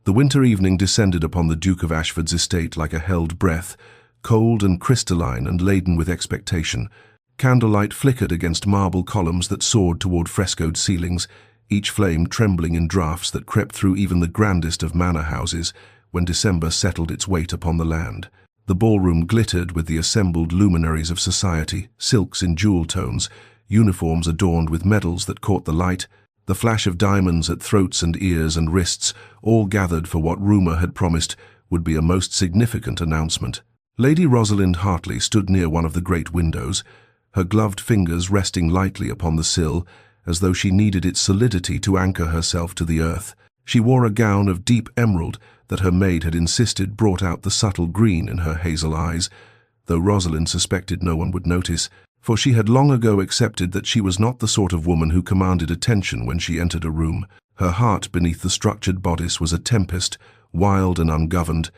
The winter evening descended upon the Duke of Ashford's estate like a held breath, cold and crystalline and laden with expectation. Candlelight flickered against marble columns that soared toward frescoed ceilings, each flame trembling in draughts that crept through even the grandest of manor houses when December settled its weight upon the land. The ballroom glittered with the assembled luminaries of society, silks in jewel tones, uniforms adorned with medals that caught the light, the flash of diamonds at throats and ears and wrists, all gathered for what rumour had promised would be a most significant announcement. Lady Rosalind Hartley stood near one of the great windows, her gloved fingers resting lightly upon the sill, as though she needed its solidity to anchor herself to the earth. She wore a gown of deep emerald that her maid had insisted brought out the subtle green in her hazel eyes, though Rosalind suspected no one would notice, for she had long ago accepted that she was not the sort of woman who commanded attention when she entered a room. Her heart beneath the structured bodice was a tempest, wild and ungoverned,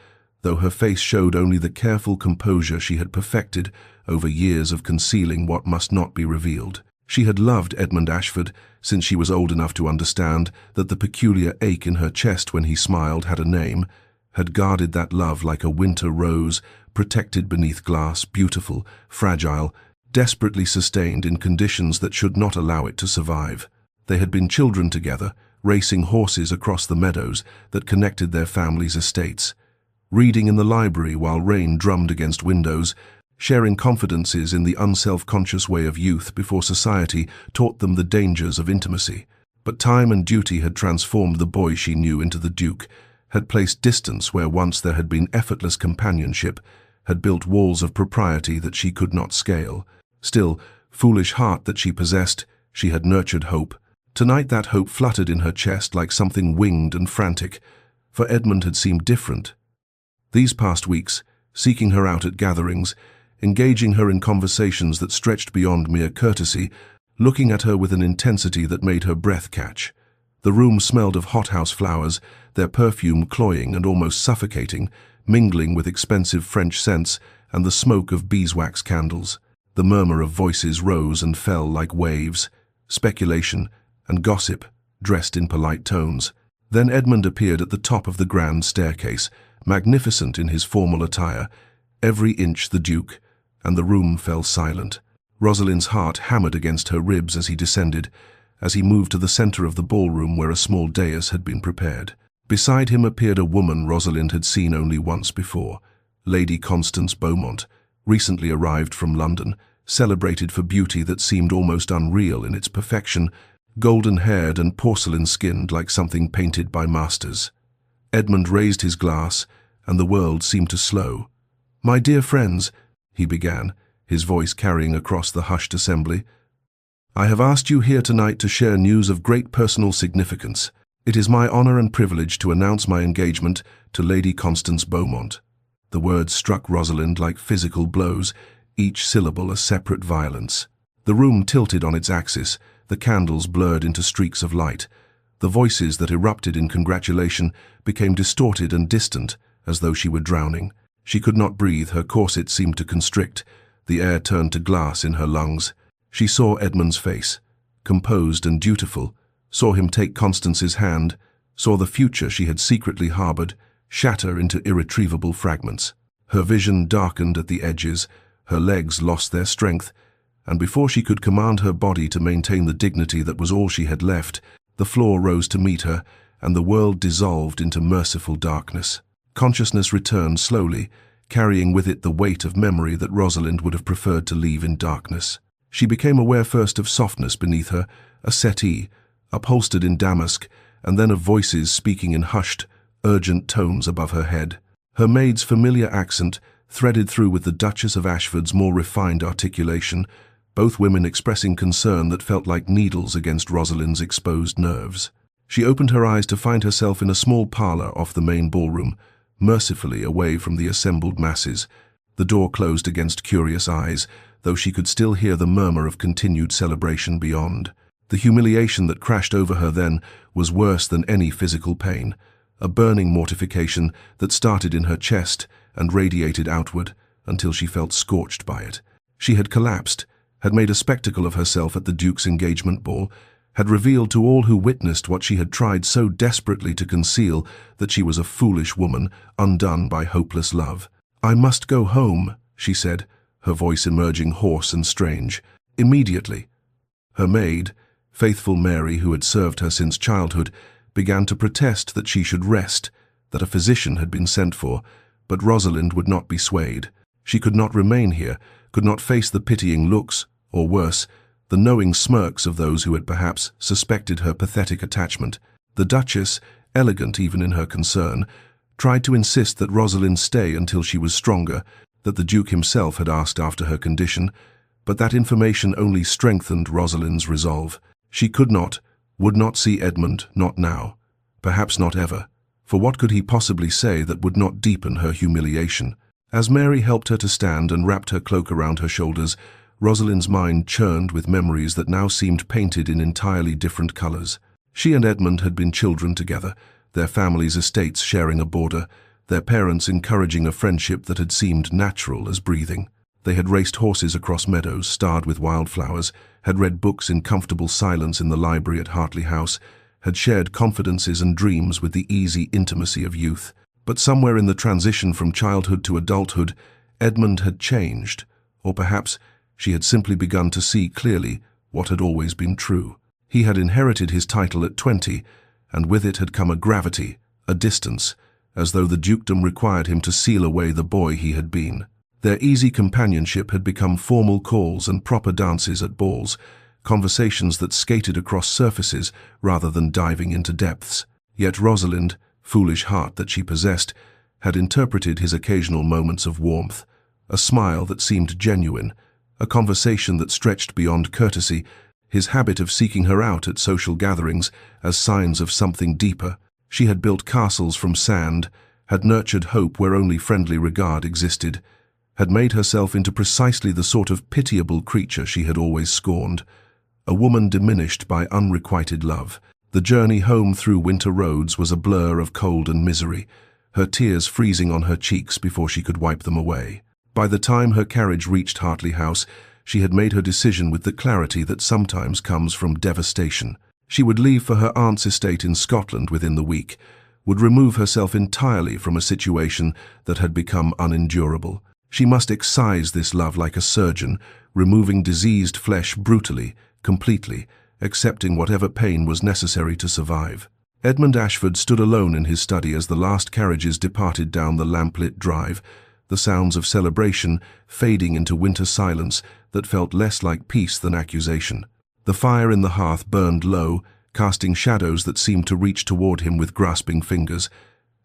though her face showed only the careful composure she had perfected over years of concealing what must not be revealed. She had loved Edmund Ashford since she was old enough to understand that the peculiar ache in her chest when he smiled had a name, had guarded that love like a winter rose, protected beneath glass, beautiful, fragile, desperately sustained in conditions that should not allow it to survive. They had been children together, racing horses across the meadows that connected their families' estates, reading in the library while rain drummed against windows, sharing confidences in the unself-conscious way of youth before society taught them the dangers of intimacy. But time and duty had transformed the boy she knew into the Duke, had placed distance where once there had been effortless companionship, had built walls of propriety that she could not scale. Still, foolish heart that she possessed, she had nurtured hope. Tonight that hope fluttered in her chest like something winged and frantic, for Edmund had seemed different. These past weeks, seeking her out at gatherings, engaging her in conversations that stretched beyond mere courtesy, looking at her with an intensity that made her breath catch. The room smelled of hothouse flowers, their perfume cloying and almost suffocating, mingling with expensive French scents and the smoke of beeswax candles. The murmur of voices rose and fell like waves, speculation and gossip, dressed in polite tones. Then Edmund appeared at the top of the grand staircase, magnificent in his formal attire, every inch the Duke, and the room fell silent. Rosalind's heart hammered against her ribs as he descended, as he moved to the center of the ballroom where a small dais had been prepared. Beside him appeared a woman Rosalind had seen only once before, Lady Constance Beaumont, recently arrived from London, celebrated for beauty that seemed almost unreal in its perfection, golden-haired and porcelain-skinned like something painted by masters. Edmund raised his glass, and the world seemed to slow. "My dear friends," he began, his voice carrying across the hushed assembly, "I have asked you here tonight to share news of great personal significance. It is my honor and privilege to announce my engagement to Lady Constance Beaumont." The words struck Rosalind like physical blows, each syllable a separate violence. The room tilted on its axis, the candles blurred into streaks of light. The voices that erupted in congratulation became distorted and distant, as though she were drowning. She could not breathe, her corset seemed to constrict, the air turned to glass in her lungs. She saw Edmund's face, composed and dutiful, saw him take Constance's hand, saw the future she had secretly harbored shatter into irretrievable fragments. Her vision darkened at the edges, her legs lost their strength, and before she could command her body to maintain the dignity that was all she had left, the floor rose to meet her, and the world dissolved into merciful darkness. Consciousness returned slowly, carrying with it the weight of memory that Rosalind would have preferred to leave in darkness. She became aware first of softness beneath her, a settee, upholstered in damask, and then of voices speaking in hushed, urgent tones above her head. Her maid's familiar accent, threaded through with the Duchess of Ashford's more refined articulation, both women expressing concern that felt like needles against Rosalind's exposed nerves. She opened her eyes to find herself in a small parlour off the main ballroom, mercifully away from the assembled masses. The door closed against curious eyes, though she could still hear the murmur of continued celebration beyond. The humiliation that crashed over her then was worse than any physical pain, a burning mortification that started in her chest and radiated outward until she felt scorched by it. She had collapsed, had made a spectacle of herself at the Duke's engagement ball, had revealed to all who witnessed what she had tried so desperately to conceal, that she was a foolish woman, undone by hopeless love. "I must go home," she said, her voice emerging hoarse and strange. Immediately, her maid, faithful Mary, who had served her since childhood, began to protest that she should rest, that a physician had been sent for, but Rosalind would not be swayed. She could not remain here, could not face the pitying looks, or worse, the knowing smirks of those who had perhaps suspected her pathetic attachment. The Duchess, elegant even in her concern, tried to insist that Rosalind stay until she was stronger, that the Duke himself had asked after her condition, but that information only strengthened Rosalind's resolve. She could not, would not see Edmund, not now, perhaps not ever, for what could he possibly say that would not deepen her humiliation? As Mary helped her to stand and wrapped her cloak around her shoulders, Rosalind's mind churned with memories that now seemed painted in entirely different colors. She and Edmund had been children together, their families' estates sharing a border, their parents encouraging a friendship that had seemed natural as breathing. They had raced horses across meadows starred with wildflowers, had read books in comfortable silence in the library at Hartley House, had shared confidences and dreams with the easy intimacy of youth. But somewhere in the transition from childhood to adulthood, Edmund had changed, or perhaps she had simply begun to see clearly what had always been true. He had inherited his title at 20, and with it had come a gravity, a distance, as though the dukedom required him to seal away the boy he had been. Their easy companionship had become formal calls and proper dances at balls, conversations that skated across surfaces rather than diving into depths. Yet Rosalind, foolish heart that she possessed, had interpreted his occasional moments of warmth, a smile that seemed genuine, a conversation that stretched beyond courtesy, his habit of seeking her out at social gatherings as signs of something deeper. She had built castles from sand, had nurtured hope where only friendly regard existed, had made herself into precisely the sort of pitiable creature she had always scorned, a woman diminished by unrequited love. The journey home through winter roads was a blur of cold and misery, her tears freezing on her cheeks before she could wipe them away. By the time her carriage reached Hartley House, she had made her decision with the clarity that sometimes comes from devastation. She would leave for her aunt's estate in Scotland within the week, would remove herself entirely from a situation that had become unendurable. She must excise this love like a surgeon, removing diseased flesh brutally, completely, accepting whatever pain was necessary to survive. Edmund Ashford stood alone in his study as the last carriages departed down the lamplit drive, the sounds of celebration fading into winter silence that felt less like peace than accusation. The fire in the hearth burned low, casting shadows that seemed to reach toward him with grasping fingers,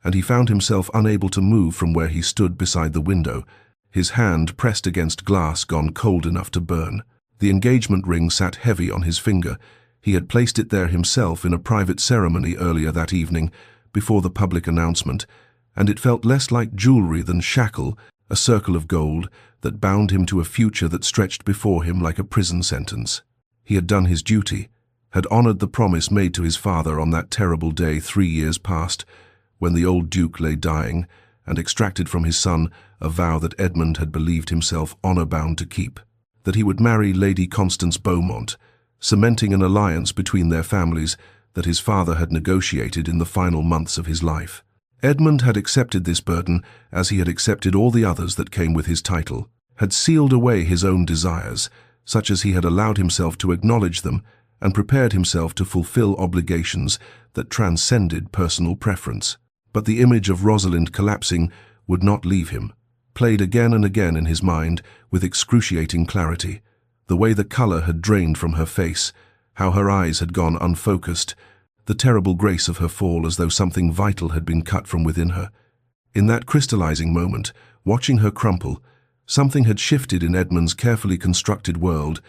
and he found himself unable to move from where he stood beside the window, his hand pressed against glass gone cold enough to burn. The engagement ring sat heavy on his finger. He had placed it there himself in a private ceremony earlier that evening, before the public announcement, and it felt less like jewelry than shackle, a circle of gold that bound him to a future that stretched before him like a prison sentence. He had done his duty, had honored the promise made to his father on that terrible day 3 years past, when the old Duke lay dying, and extracted from his son a vow that Edmund had believed himself honor-bound to keep, that he would marry Lady Constance Beaumont, cementing an alliance between their families that his father had negotiated in the final months of his life. Edmund had accepted this burden as he had accepted all the others that came with his title, had sealed away his own desires, such as he had allowed himself to acknowledge them, and prepared himself to fulfill obligations that transcended personal preference. But the image of Rosalind collapsing would not leave him, played again and again in his mind with excruciating clarity. The way the color had drained from her face, how her eyes had gone unfocused, the terrible grace of her fall as though something vital had been cut from within her. In that crystallizing moment, watching her crumple, something had shifted in Edmund's carefully constructed world,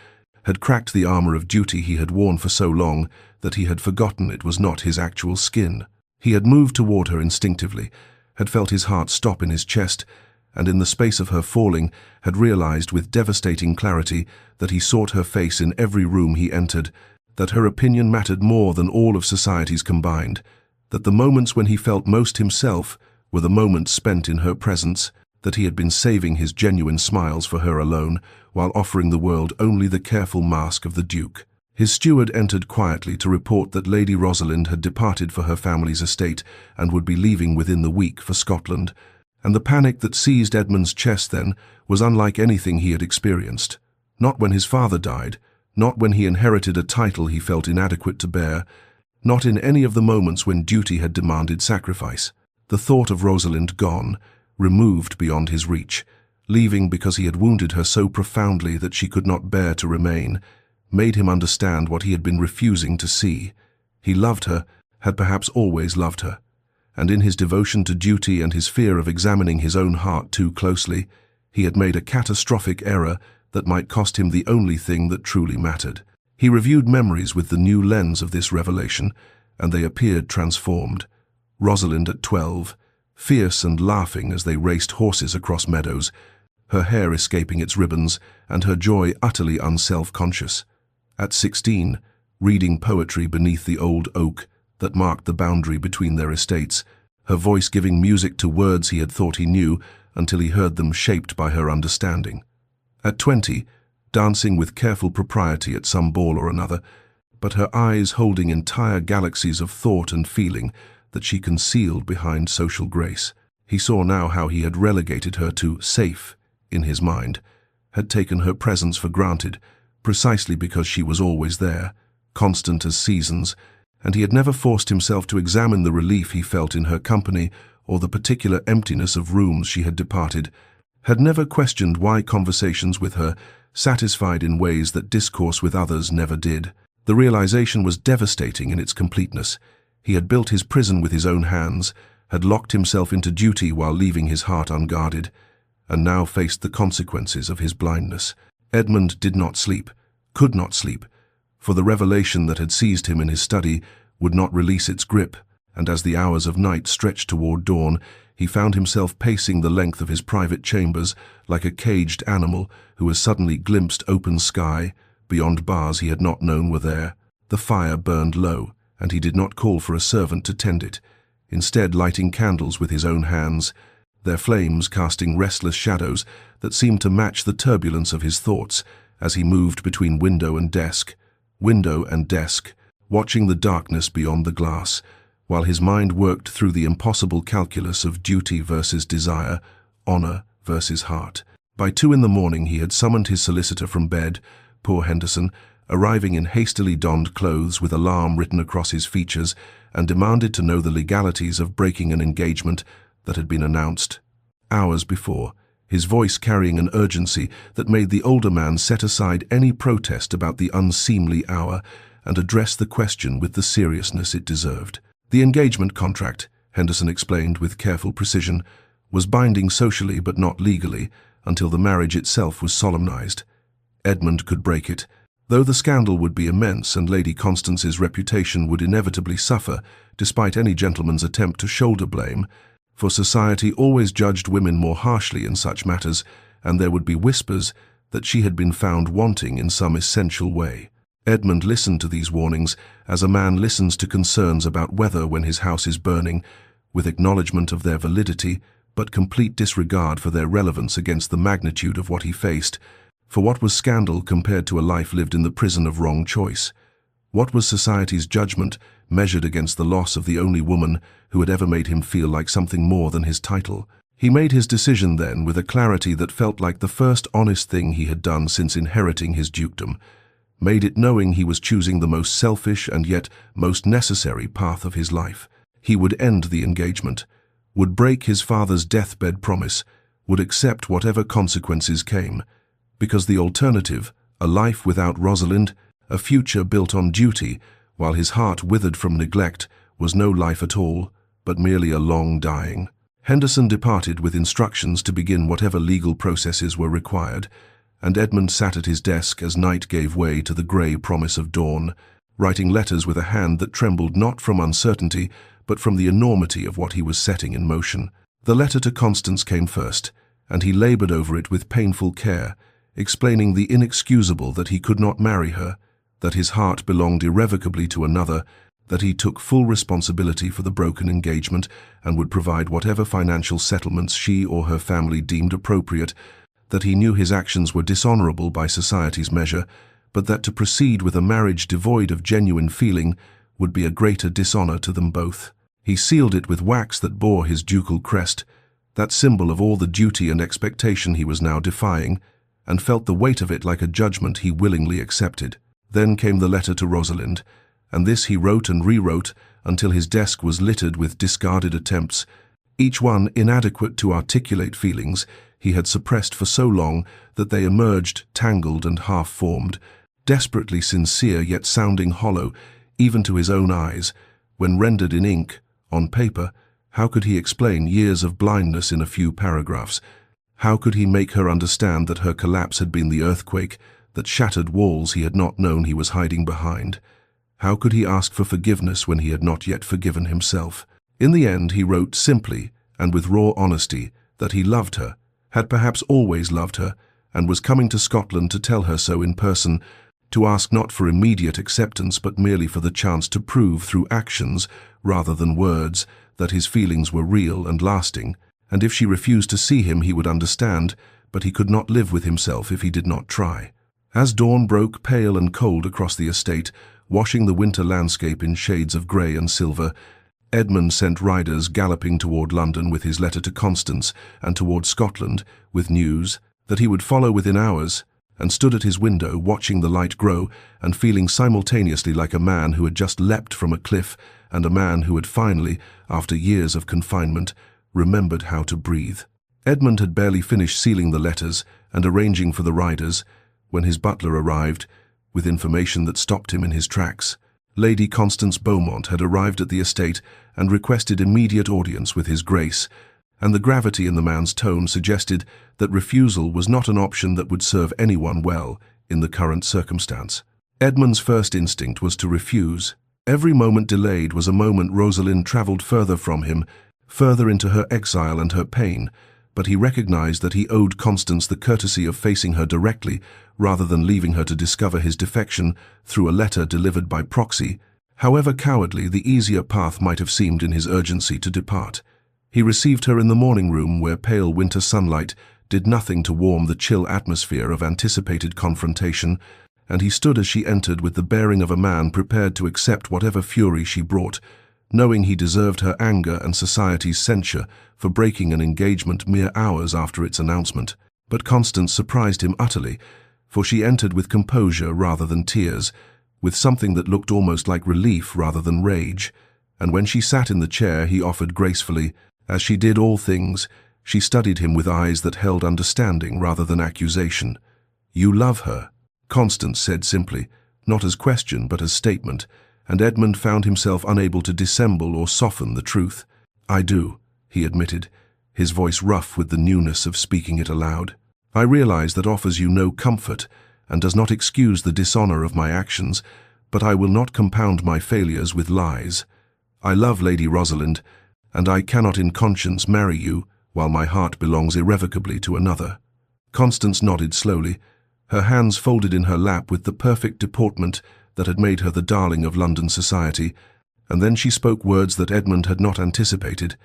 had cracked the armor of duty he had worn for so long that he had forgotten it was not his actual skin. He had moved toward her instinctively, had felt his heart stop in his chest, and in the space of her falling had realized with devastating clarity that he sought her face in every room he entered, that her opinion mattered more than all of society's combined, that the moments when he felt most himself were the moments spent in her presence, that he had been saving his genuine smiles for her alone, while offering the world only the careful mask of the Duke. His steward entered quietly to report that Lady Rosalind had departed for her family's estate and would be leaving within the week for Scotland, and the panic that seized Edmund's chest then was unlike anything he had experienced. Not when his father died, not when he inherited a title he felt inadequate to bear, not in any of the moments when duty had demanded sacrifice. The thought of Rosalind gone, removed beyond his reach, leaving because he had wounded her so profoundly that she could not bear to remain, made him understand what he had been refusing to see. He loved her, had perhaps always loved her, and in his devotion to duty and his fear of examining his own heart too closely, he had made a catastrophic error that might cost him the only thing that truly mattered. He reviewed memories with the new lens of this revelation, and they appeared transformed. Rosalind at 12, fierce and laughing as they raced horses across meadows, her hair escaping its ribbons and her joy utterly unself-conscious. At 16, reading poetry beneath the old oak that marked the boundary between their estates, her voice giving music to words he had thought he knew until he heard them shaped by her understanding. At 20, dancing with careful propriety at some ball or another, but her eyes holding entire galaxies of thought and feeling that she concealed behind social grace. He saw now how he had relegated her to safe in his mind, had taken her presence for granted, precisely because she was always there, constant as seasons, and he had never forced himself to examine the relief he felt in her company or the particular emptiness of rooms she had departed, had never questioned why conversations with her satisfied in ways that discourse with others never did. The realization was devastating in its completeness. He had built his prison with his own hands, had locked himself into duty while leaving his heart unguarded, and now faced the consequences of his blindness. Edmund did not sleep, could not sleep, for the revelation that had seized him in his study would not release its grip, and as the hours of night stretched toward dawn, he found himself pacing the length of his private chambers like a caged animal who has suddenly glimpsed open sky beyond bars he had not known were there. The fire burned low, and he did not call for a servant to tend it, instead lighting candles with his own hands, their flames casting restless shadows that seemed to match the turbulence of his thoughts as he moved between window and desk, watching the darkness beyond the glass, while his mind worked through the impossible calculus of duty versus desire, honor versus heart. By 2 in the morning he had summoned his solicitor from bed, poor Henderson, arriving in hastily donned clothes with alarm written across his features, and demanded to know the legalities of breaking an engagement that had been announced hours before, his voice carrying an urgency that made the older man set aside any protest about the unseemly hour and address the question with the seriousness it deserved. The engagement contract, Henderson explained with careful precision, was binding socially but not legally until the marriage itself was solemnized. Edmund could break it, though the scandal would be immense and Lady Constance's reputation would inevitably suffer despite any gentleman's attempt to shoulder blame, for society always judged women more harshly in such matters, and there would be whispers that she had been found wanting in some essential way. Edmund listened to these warnings as a man listens to concerns about weather when his house is burning, with acknowledgement of their validity, but complete disregard for their relevance against the magnitude of what he faced. For what was scandal compared to a life lived in the prison of wrong choice? What was society's judgment measured against the loss of the only woman who had ever made him feel like something more than his title? He made his decision then with a clarity that felt like the first honest thing he had done since inheriting his dukedom, made it knowing he was choosing the most selfish and yet most necessary path of his life. He would end the engagement, would break his father's deathbed promise, would accept whatever consequences came, because the alternative, a life without Rosalind, a future built on duty, while his heart withered from neglect, was no life at all, but merely a long dying. Henderson departed with instructions to begin whatever legal processes were required, and Edmund sat at his desk as night gave way to the grey promise of dawn, writing letters with a hand that trembled not from uncertainty, but from the enormity of what he was setting in motion. The letter to Constance came first, and he laboured over it with painful care, explaining the inexcusable that he could not marry her, that his heart belonged irrevocably to another, that he took full responsibility for the broken engagement and would provide whatever financial settlements she or her family deemed appropriate, that he knew his actions were dishonourable by society's measure, but that to proceed with a marriage devoid of genuine feeling would be a greater dishonor to them both. He sealed it with wax that bore his ducal crest, that symbol of all the duty and expectation he was now defying, and felt the weight of it like a judgment he willingly accepted. Then came the letter to Rosalind, and this he wrote and rewrote until his desk was littered with discarded attempts, each one inadequate to articulate feelings he had suppressed for so long that they emerged tangled and half-formed, desperately sincere yet sounding hollow, even to his own eyes. When rendered in ink, on paper, how could he explain years of blindness in a few paragraphs? How could he make her understand that her collapse had been the earthquake that shattered walls he had not known he was hiding behind? How could he ask for forgiveness when he had not yet forgiven himself? In the end, he wrote simply and with raw honesty that he loved her, had perhaps always loved her, and was coming to Scotland to tell her so in person, to ask not for immediate acceptance but merely for the chance to prove through actions rather than words that his feelings were real and lasting, and if she refused to see him he would understand, but he could not live with himself if he did not try. As dawn broke pale and cold across the estate, washing the winter landscape in shades of grey and silver, Edmund sent riders galloping toward London with his letter to Constance and toward Scotland with news that he would follow within hours, and stood at his window watching the light grow and feeling simultaneously like a man who had just leapt from a cliff and a man who had finally, after years of confinement, remembered how to breathe. Edmund had barely finished sealing the letters and arranging for the riders when his butler arrived with information that stopped him in his tracks. Lady Constance Beaumont had arrived at the estate and requested immediate audience with His Grace, and the gravity in the man's tone suggested that refusal was not an option that would serve anyone well in the current circumstance. Edmund's first instinct was to refuse. Every moment delayed was a moment Rosalind travelled further from him, further into her exile and her pain, but he recognized that he owed Constance the courtesy of facing her directly rather than leaving her to discover his defection through a letter delivered by proxy. However cowardly the easier path might have seemed in his urgency to depart. He received her in the morning room where pale winter sunlight did nothing to warm the chill atmosphere of anticipated confrontation, and he stood as she entered with the bearing of a man prepared to accept whatever fury she brought, knowing he deserved her anger and society's censure for breaking an engagement mere hours after its announcement. But Constance surprised him utterly, for she entered with composure rather than tears, with something that looked almost like relief rather than rage, and when she sat in the chair he offered gracefully. As she did all things, she studied him with eyes that held understanding rather than accusation. "You love her," Constance said simply, not as question but as statement, and Edmund found himself unable to dissemble or soften the truth. "I do," he admitted, his voice rough with the newness of speaking it aloud. "I realize that offers you no comfort and does not excuse the dishonor of my actions, but I will not compound my failures with lies. I love Lady Rosalind, and I cannot in conscience marry you while my heart belongs irrevocably to another." Constance nodded slowly, her hands folded in her lap with the perfect deportment that had made her the darling of London society, and then she spoke words that Edmund had not anticipated.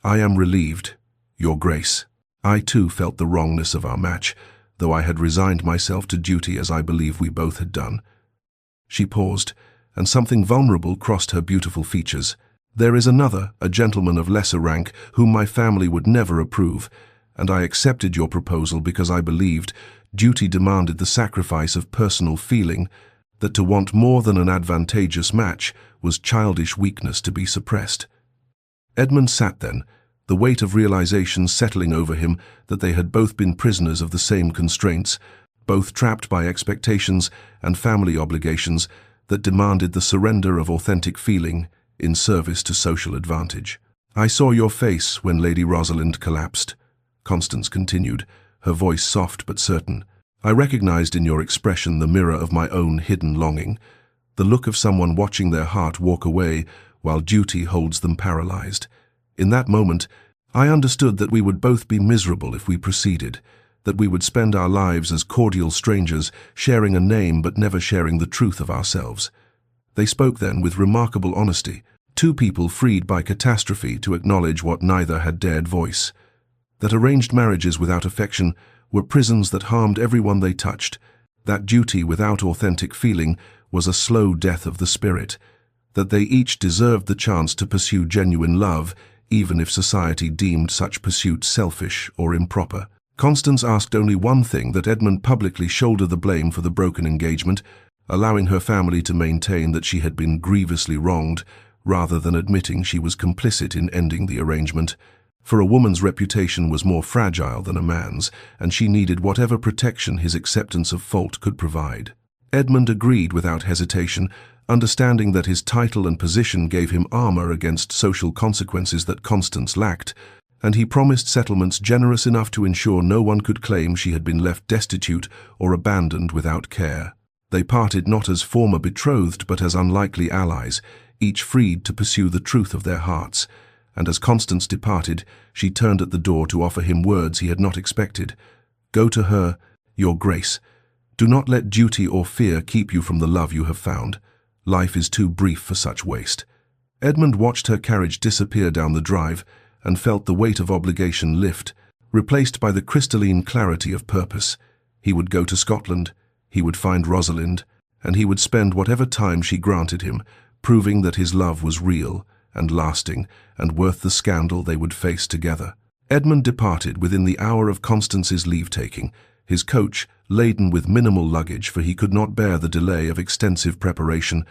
"I am relieved, Your Grace. I too felt the wrongness of our match, though I had resigned myself to duty as I believe we both had done." She paused, and something vulnerable crossed her beautiful features. "There is another, a gentleman of lesser rank, whom my family would never approve, and I accepted your proposal because I believed duty demanded the sacrifice of personal feeling, that to want more than an advantageous match was childish weakness to be suppressed." Edmund sat then, the weight of realization settling over him that they had both been prisoners of the same constraints, both trapped by expectations and family obligations that demanded the surrender of authentic feeling in service to social advantage. "I saw your face when Lady Rosalind collapsed," Constance continued, her voice soft but certain. "I recognized in your expression the mirror of my own hidden longing, the look of someone watching their heart walk away while duty holds them paralyzed. In that moment, I understood that we would both be miserable if we proceeded, that we would spend our lives as cordial strangers, sharing a name but never sharing the truth of ourselves." They spoke then with remarkable honesty, two people freed by catastrophe to acknowledge what neither had dared voice: that arranged marriages without affection were prisons that harmed everyone they touched, That duty without authentic feeling was a slow death of the spirit, that they each deserved the chance to pursue genuine love, even if society deemed such pursuit selfish or improper. Constance asked only one thing: that Edmund publicly shoulder the blame for the broken engagement, allowing her family to maintain that she had been grievously wronged, rather than admitting she was complicit in ending the arrangement. For a woman's reputation was more fragile than a man's, and she needed whatever protection his acceptance of fault could provide. Edmund agreed without hesitation, understanding that his title and position gave him armor against social consequences that Constance lacked, and he promised settlements generous enough to ensure no one could claim she had been left destitute or abandoned without care. They parted not as former betrothed but as unlikely allies, each freed to pursue the truth of their hearts. And as Constance departed, she turned at the door to offer him words he had not expected. "Go to her, your grace. Do not let duty or fear keep you from the love you have found. Life is too brief for such waste." Edmund watched her carriage disappear down the drive and felt the weight of obligation lift, replaced by the crystalline clarity of purpose. He would go to Scotland, he would find Rosalind, and he would spend whatever time she granted him, proving that his love was real and lasting and worth the scandal they would face together. Edmund departed within the hour of Constance's leave-taking, his coach laden with minimal luggage, for he could not bear the delay of extensive preparation,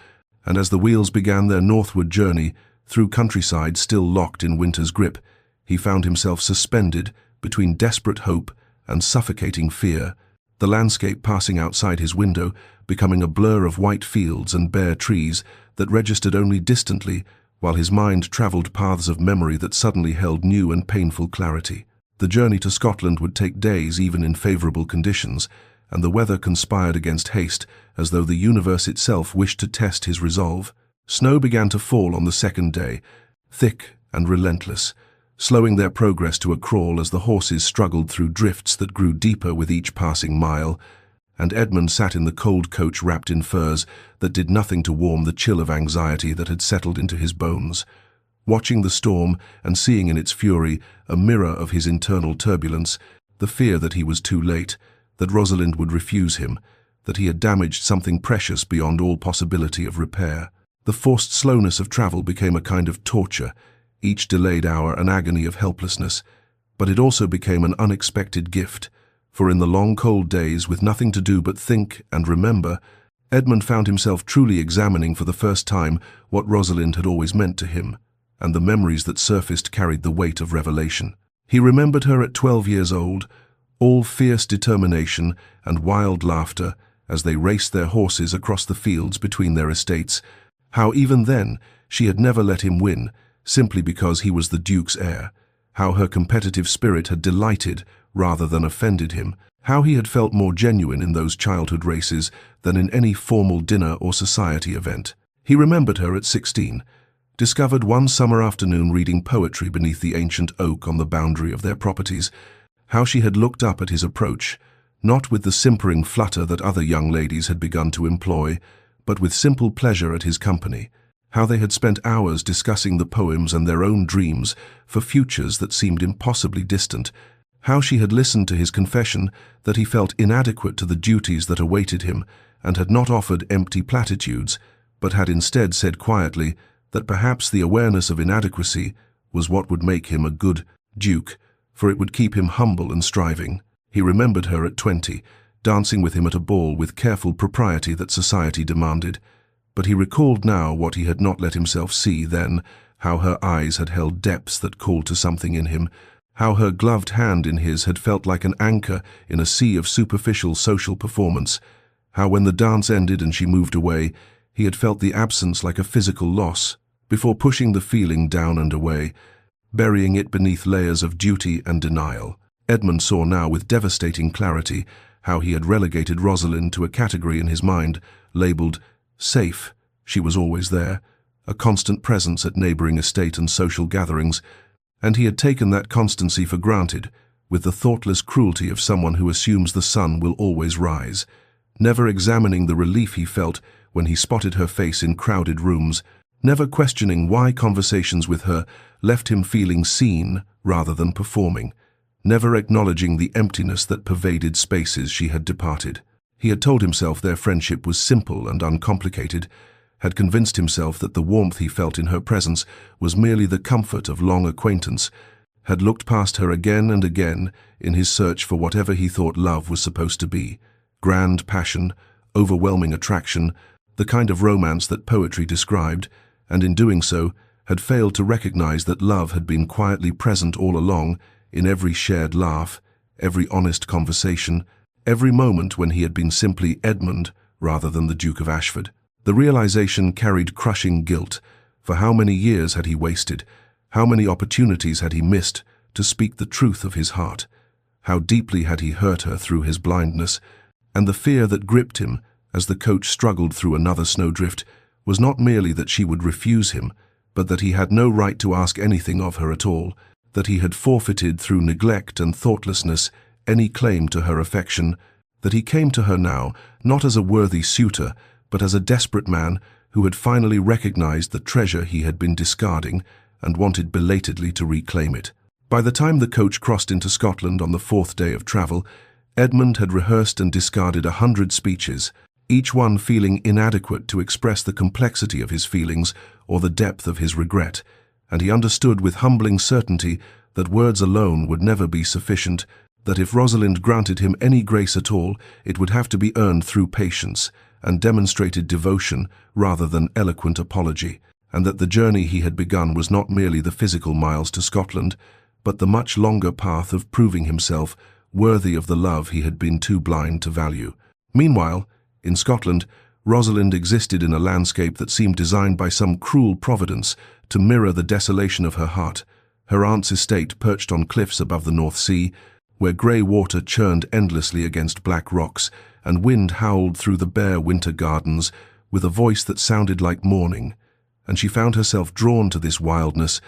and as the wheels began their northward journey, through countryside still locked in winter's grip, he found himself suspended between desperate hope and suffocating fear, the landscape passing outside his window, becoming a blur of white fields and bare trees that registered only distantly, while his mind travelled paths of memory that suddenly held new and painful clarity. The journey to Scotland would take days even in favourable conditions, and the weather conspired against haste, as though the universe itself wished to test his resolve. Snow began to fall on the second day, thick and relentless, slowing their progress to a crawl as the horses struggled through drifts that grew deeper with each passing mile, and Edmund sat in the cold coach wrapped in furs that did nothing to warm the chill of anxiety that had settled into his bones. Watching the storm and seeing in its fury a mirror of his internal turbulence, the fear that he was too late, that Rosalind would refuse him, that he had damaged something precious beyond all possibility of repair. The forced slowness of travel became a kind of torture, each delayed hour an agony of helplessness, but it also became an unexpected gift, for in the long cold days, with nothing to do but think and remember, Edmund found himself truly examining for the first time what Rosalind had always meant to him, and the memories that surfaced carried the weight of revelation. He remembered her at 12 years old, all fierce determination and wild laughter as they raced their horses across the fields between their estates, how even then she had never let him win, simply because he was the Duke's heir, how her competitive spirit had delighted rather than offended him, how he had felt more genuine in those childhood races than in any formal dinner or society event. He remembered her at 16, discovered one summer afternoon reading poetry beneath the ancient oak on the boundary of their properties, how she had looked up at his approach, not with the simpering flutter that other young ladies had begun to employ, but with simple pleasure at his company, how they had spent hours discussing the poems and their own dreams for futures that seemed impossibly distant, how she had listened to his confession that he felt inadequate to the duties that awaited him and had not offered empty platitudes, but had instead said quietly that perhaps the awareness of inadequacy was what would make him a good duke, for it would keep him humble and striving. He remembered her at 20, dancing with him at a ball with careful propriety that society demanded, but he recalled now what he had not let himself see then, how her eyes had held depths that called to something in him, how her gloved hand in his had felt like an anchor in a sea of superficial social performance, how when the dance ended and she moved away, he had felt the absence like a physical loss, before pushing the feeling down and away, burying it beneath layers of duty and denial. Edmund saw now with devastating clarity how he had relegated Rosalind to a category in his mind, labelled safe. She was always there, a constant presence at neighbouring estate and social gatherings, and he had taken that constancy for granted, with the thoughtless cruelty of someone who assumes the sun will always rise, never examining the relief he felt when he spotted her face in crowded rooms, never questioning why conversations with her left him feeling seen rather than performing, never acknowledging the emptiness that pervaded spaces she had departed. He had told himself their friendship was simple and uncomplicated, had convinced himself that the warmth he felt in her presence was merely the comfort of long acquaintance, had looked past her again and again in his search for whatever he thought love was supposed to be: grand passion, overwhelming attraction, the kind of romance that poetry described, and in doing so had failed to recognize that love had been quietly present all along, in every shared laugh, every honest conversation, every moment when he had been simply Edmund rather than the Duke of Ashford. The realization carried crushing guilt, for how many years had he wasted, how many opportunities had he missed to speak the truth of his heart, how deeply had he hurt her through his blindness, and the fear that gripped him as the coach struggled through another snowdrift was not merely that she would refuse him, but that he had no right to ask anything of her at all, that he had forfeited through neglect and thoughtlessness any claim to her affection, that he came to her now not as a worthy suitor, but as a desperate man who had finally recognized the treasure he had been discarding and wanted belatedly to reclaim it. By the time the coach crossed into Scotland on the 4th day of travel, Edmund had rehearsed and discarded 100 speeches, each one feeling inadequate to express the complexity of his feelings or the depth of his regret, and he understood with humbling certainty that words alone would never be sufficient, that if Rosalind granted him any grace at all, it would have to be earned through patience and demonstrated devotion rather than eloquent apology, and that the journey he had begun was not merely the physical miles to Scotland, but the much longer path of proving himself worthy of the love he had been too blind to value. Meanwhile, in Scotland, Rosalind existed in a landscape that seemed designed by some cruel providence to mirror the desolation of her heart. Her aunt's estate perched on cliffs above the North Sea, where grey water churned endlessly against black rocks, and wind howled through the bare winter gardens with a voice that sounded like mourning. And she found herself drawn to this wildness,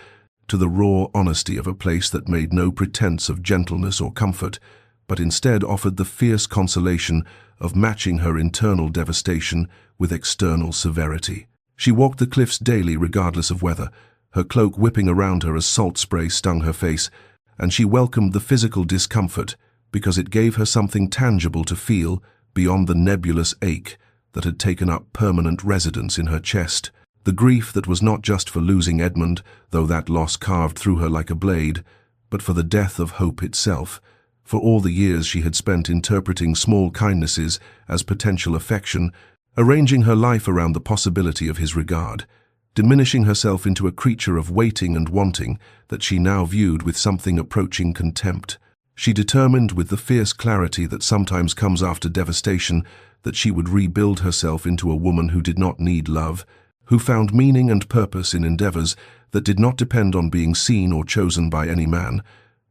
to the raw honesty of a place that made no pretense of gentleness or comfort, but instead offered the fierce consolation of matching her internal devastation with external severity. She walked the cliffs daily regardless of weather, her cloak whipping around her as salt spray stung her face, and she welcomed the physical discomfort because it gave her something tangible to feel beyond the nebulous ache that had taken up permanent residence in her chest. The grief that was not just for losing Edmund, though that loss carved through her like a blade, but for the death of hope itself, for all the years she had spent interpreting small kindnesses as potential affection, arranging her life around the possibility of his regard, diminishing herself into a creature of waiting and wanting that she now viewed with something approaching contempt. She determined with the fierce clarity that sometimes comes after devastation that she would rebuild herself into a woman who did not need love, who found meaning and purpose in endeavors that did not depend on being seen or chosen by any man,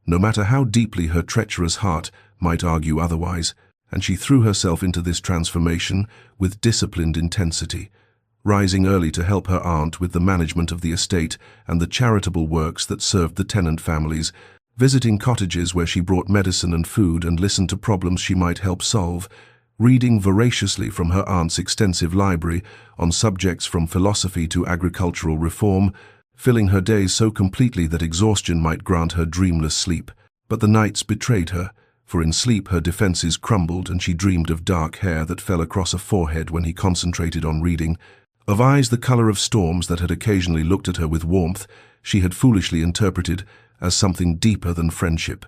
no matter how deeply her treacherous heart might argue otherwise, and she threw herself into this transformation with disciplined intensity, rising early to help her aunt with the management of the estate and the charitable works that served the tenant families, visiting cottages where she brought medicine and food and listened to problems she might help solve, reading voraciously from her aunt's extensive library on subjects from philosophy to agricultural reform, filling her days so completely that exhaustion might grant her dreamless sleep. But the nights betrayed her, for in sleep her defenses crumbled and she dreamed of dark hair that fell across a forehead when he concentrated on reading, of eyes the color of storms that had occasionally looked at her with warmth she had foolishly interpreted as something deeper than friendship,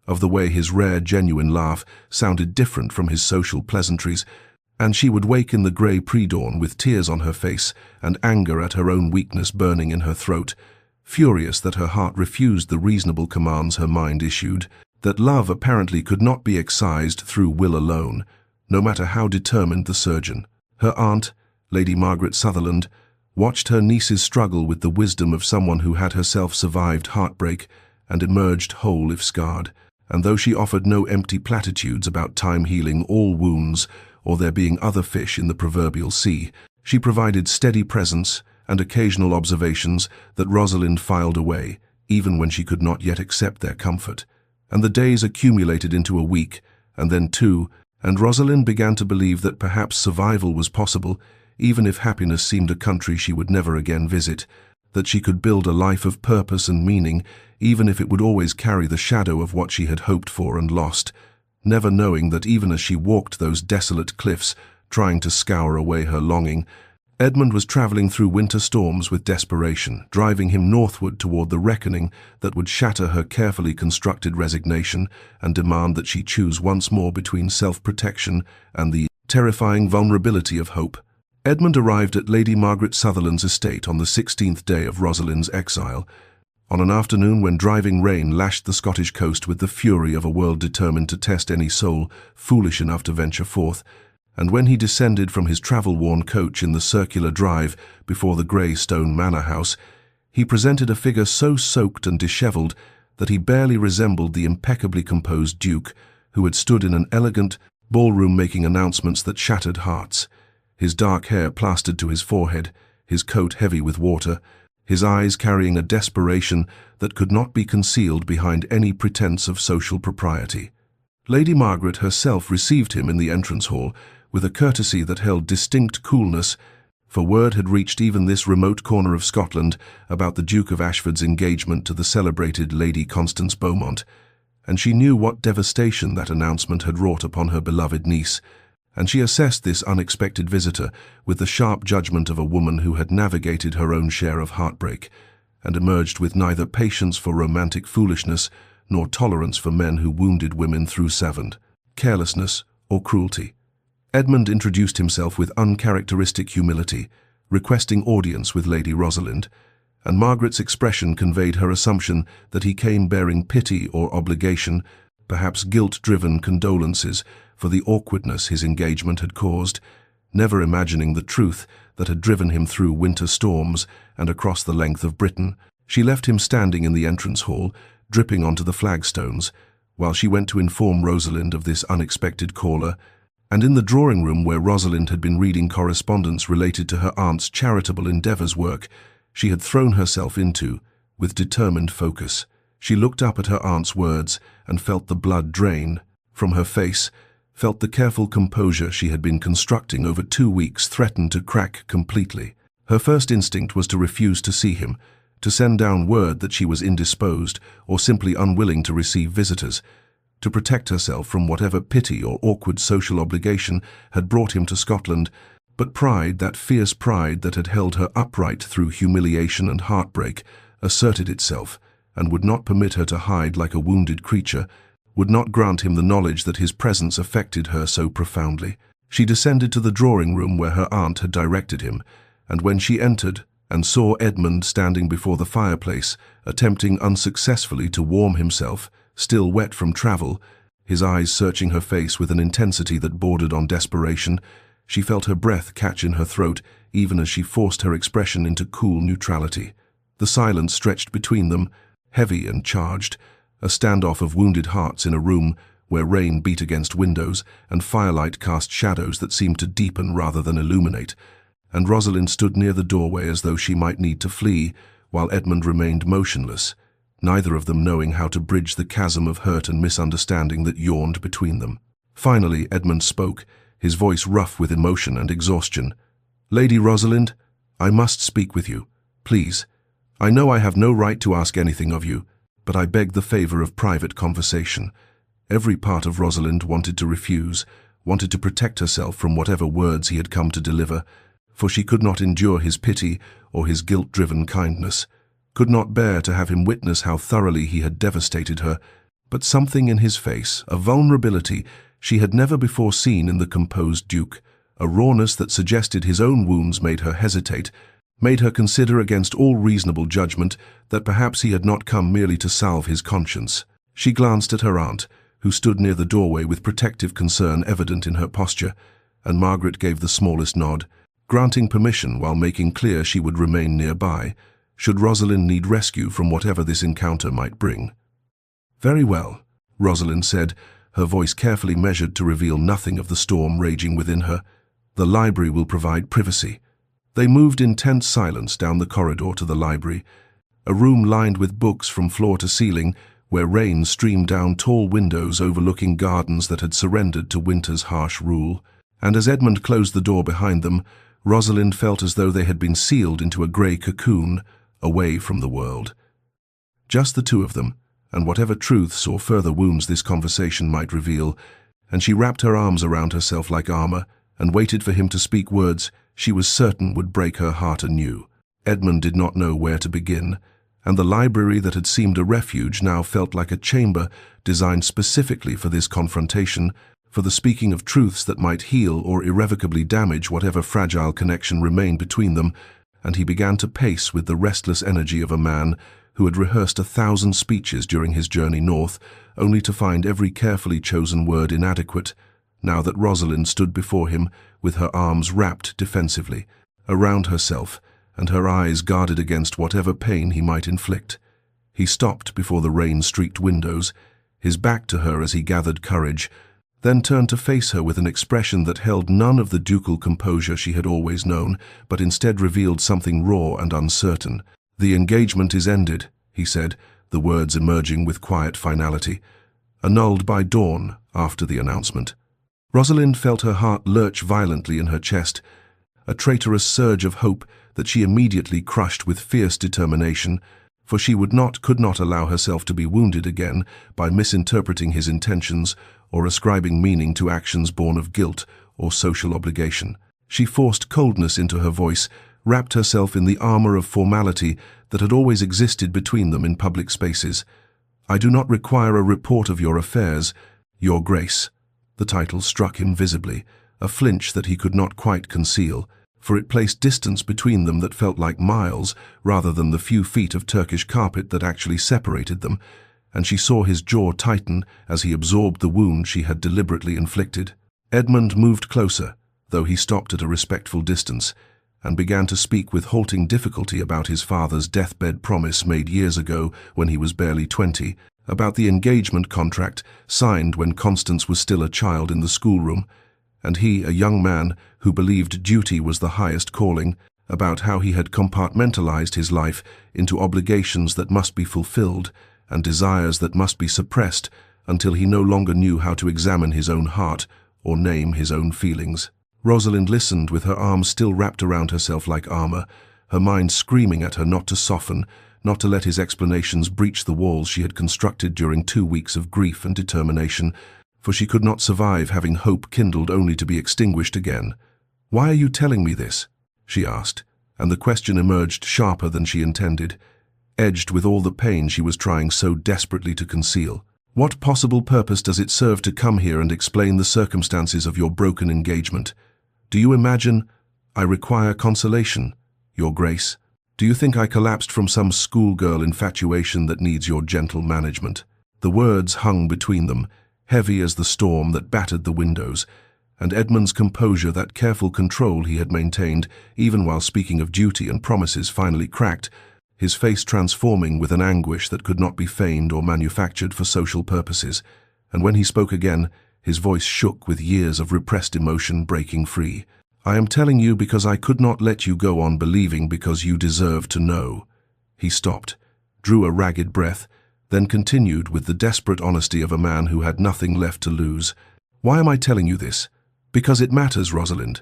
of the way his rare, genuine laugh sounded different from his social pleasantries, and she would wake in the grey pre-dawn with tears on her face and anger at her own weakness burning in her throat, furious that her heart refused the reasonable commands her mind issued, that love apparently could not be excised through will alone, no matter how determined the surgeon. Her aunt, Lady Margaret Sutherland, watched her niece's struggle with the wisdom of someone who had herself survived heartbreak and emerged whole if scarred, and though she offered no empty platitudes about time healing all wounds or there being other fish in the proverbial sea, she provided steady presence and occasional observations that Rosalind filed away, even when she could not yet accept their comfort. And the days accumulated into a week, and then 2, and Rosalind began to believe that perhaps survival was possible, even if happiness seemed a country she would never again visit, that she could build a life of purpose and meaning, even if it would always carry the shadow of what she had hoped for and lost. never knowing that even as she walked those desolate cliffs, trying to scour away her longing, Edmund was traveling through winter storms with desperation, driving him northward toward the reckoning that would shatter her carefully constructed resignation and demand that she choose once more between self-protection and the terrifying vulnerability of hope. Edmund arrived at Lady Margaret Sutherland's estate on the 16th day of Rosalind's exile, on an afternoon when driving rain lashed the Scottish coast with the fury of a world determined to test any soul foolish enough to venture forth. And when he descended from his travel-worn coach in the circular drive before the grey stone manor house, he presented a figure so soaked and dishevelled that he barely resembled the impeccably composed Duke who had stood in an elegant ballroom making announcements that shattered hearts, his dark hair plastered to his forehead, his coat heavy with water, his eyes carrying a desperation that could not be concealed behind any pretense of social propriety. Lady Margaret herself received him in the entrance hall, with a courtesy that held distinct coolness, for word had reached even this remote corner of Scotland about the Duke of Ashford's engagement to the celebrated Lady Constance Beaumont, and she knew what devastation that announcement had wrought upon her beloved niece, and she assessed this unexpected visitor with the sharp judgment of a woman who had navigated her own share of heartbreak, and emerged with neither patience for romantic foolishness nor tolerance for men who wounded women through savant carelessness or cruelty. Edmund introduced himself with uncharacteristic humility, requesting audience with Lady Rosalind, and Margaret's expression conveyed her assumption that he came bearing pity or obligation, perhaps guilt-driven condolences for the awkwardness his engagement had caused, never imagining the truth that had driven him through winter storms and across the length of Britain. She left him standing in the entrance hall, dripping onto the flagstones, while she went to inform Rosalind of this unexpected caller, and in the drawing room where Rosalind had been reading correspondence related to her aunt's charitable endeavours work, she had thrown herself into, with determined focus. She looked up at her aunt's words and felt the blood drain from her face, felt the careful composure she had been constructing over 2 weeks threaten to crack completely. Her first instinct was to refuse to see him, to send down word that she was indisposed or simply unwilling to receive visitors, to protect herself from whatever pity or awkward social obligation had brought him to Scotland, but pride, that fierce pride that had held her upright through humiliation and heartbreak, asserted itself and would not permit her to hide like a wounded creature, would not grant him the knowledge that his presence affected her so profoundly. She descended to the drawing room where her aunt had directed him, and when she entered and saw Edmund standing before the fireplace, attempting unsuccessfully to warm himself, still wet from travel, his eyes searching her face with an intensity that bordered on desperation, she felt her breath catch in her throat even as she forced her expression into cool neutrality. The silence stretched between them, heavy and charged, a standoff of wounded hearts in a room where rain beat against windows and firelight cast shadows that seemed to deepen rather than illuminate, and Rosalind stood near the doorway as though she might need to flee, while Edmund remained motionless, neither of them knowing how to bridge the chasm of hurt and misunderstanding that yawned between them. Finally, Edmund spoke, his voice rough with emotion and exhaustion. "Lady Rosalind, I must speak with you, please. I know I have no right to ask anything of you, but I beg the favour of private conversation." Every part of Rosalind wanted to refuse, wanted to protect herself from whatever words he had come to deliver, for she could not endure his pity or his guilt-driven kindness, could not bear to have him witness how thoroughly he had devastated her, but something in his face, a vulnerability she had never before seen in the composed Duke, a rawness that suggested his own wounds made her hesitate, made her consider against all reasonable judgment that perhaps he had not come merely to salve his conscience. She glanced at her aunt, who stood near the doorway with protective concern evident in her posture, and Margaret gave the smallest nod, granting permission while making clear she would remain nearby, should Rosalind need rescue from whatever this encounter might bring. "Very well," Rosalind said, her voice carefully measured to reveal nothing of the storm raging within her. "The library will provide privacy." They moved in tense silence down the corridor to the library, a room lined with books from floor to ceiling, where rain streamed down tall windows overlooking gardens that had surrendered to winter's harsh rule. And as Edmund closed the door behind them, Rosalind felt as though they had been sealed into a grey cocoon, away from the world. Just the two of them, and whatever truths or further wounds this conversation might reveal, and she wrapped her arms around herself like armor and waited for him to speak words she was certain would break her heart anew. Edmund did not know where to begin, and the library that had seemed a refuge now felt like a chamber designed specifically for this confrontation, for the speaking of truths that might heal or irrevocably damage whatever fragile connection remained between them, and he began to pace with the restless energy of a man who had rehearsed 1,000 speeches during his journey north, only to find every carefully chosen word inadequate, now that Rosalind stood before him with her arms wrapped defensively around herself and her eyes guarded against whatever pain he might inflict. He stopped before the rain-streaked windows, his back to her as he gathered courage, then turned to face her with an expression that held none of the ducal composure she had always known, but instead revealed something raw and uncertain. "The engagement is ended," he said, the words emerging with quiet finality. "Annulled by dawn," after the announcement. Rosalind felt her heart lurch violently in her chest, a traitorous surge of hope that she immediately crushed with fierce determination, for she could not allow herself to be wounded again by misinterpreting his intentions or ascribing meaning to actions born of guilt or social obligation. She forced coldness into her voice, wrapped herself in the armor of formality that had always existed between them in public spaces. "I do not require a report of your affairs, Your Grace." The title struck him visibly, a flinch that he could not quite conceal, for it placed distance between them that felt like miles rather than the few feet of Turkish carpet that actually separated them, and she saw his jaw tighten as he absorbed the wound she had deliberately inflicted. Edmund moved closer, though he stopped at a respectful distance, and began to speak with halting difficulty about his father's deathbed promise made years ago when he was barely 20, about the engagement contract signed when Constance was still a child in the schoolroom, and he, a young man who believed duty was the highest calling, about how he had compartmentalized his life into obligations that must be fulfilled and desires that must be suppressed until he no longer knew how to examine his own heart or name his own feelings. Rosalind listened with her arms still wrapped around herself like armor, her mind screaming at her not to soften, not to let his explanations breach the walls she had constructed during 2 weeks of grief and determination, for she could not survive having hope kindled only to be extinguished again. "Why are you telling me this?" she asked, and the question emerged sharper than she intended, edged with all the pain she was trying so desperately to conceal. "What possible purpose does it serve to come here and explain the circumstances of your broken engagement? Do you imagine I require consolation, Your Grace? Do you think I collapsed from some schoolgirl infatuation that needs your gentle management?" The words hung between them, heavy as the storm that battered the windows, and Edmund's composure, that careful control he had maintained even while speaking of duty and promises, finally cracked, his face transforming with an anguish that could not be feigned or manufactured for social purposes, and when he spoke again, his voice shook with years of repressed emotion breaking free. "I am telling you because I could not let you go on believing because you deserve to know." He stopped, drew a ragged breath, then continued with the desperate honesty of a man who had nothing left to lose. "Why am I telling you this? Because it matters, Rosalind.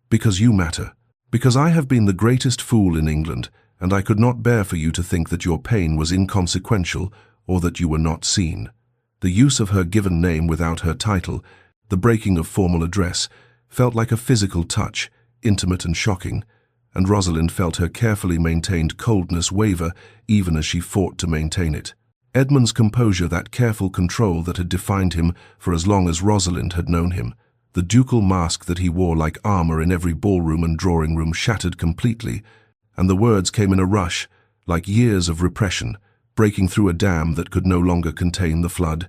Because you matter. Because I have been the greatest fool in England, and I could not bear for you to think that your pain was inconsequential or that you were not seen." The use of her given name without her title, the breaking of formal address, felt like a physical touch, intimate and shocking, and Rosalind felt her carefully maintained coldness waver even as she fought to maintain it. Edmund's composure, that careful control that had defined him for as long as Rosalind had known him, the ducal mask that he wore like armor in every ballroom and drawing room, shattered completely, and the words came in a rush, like years of repression, breaking through a dam that could no longer contain the flood.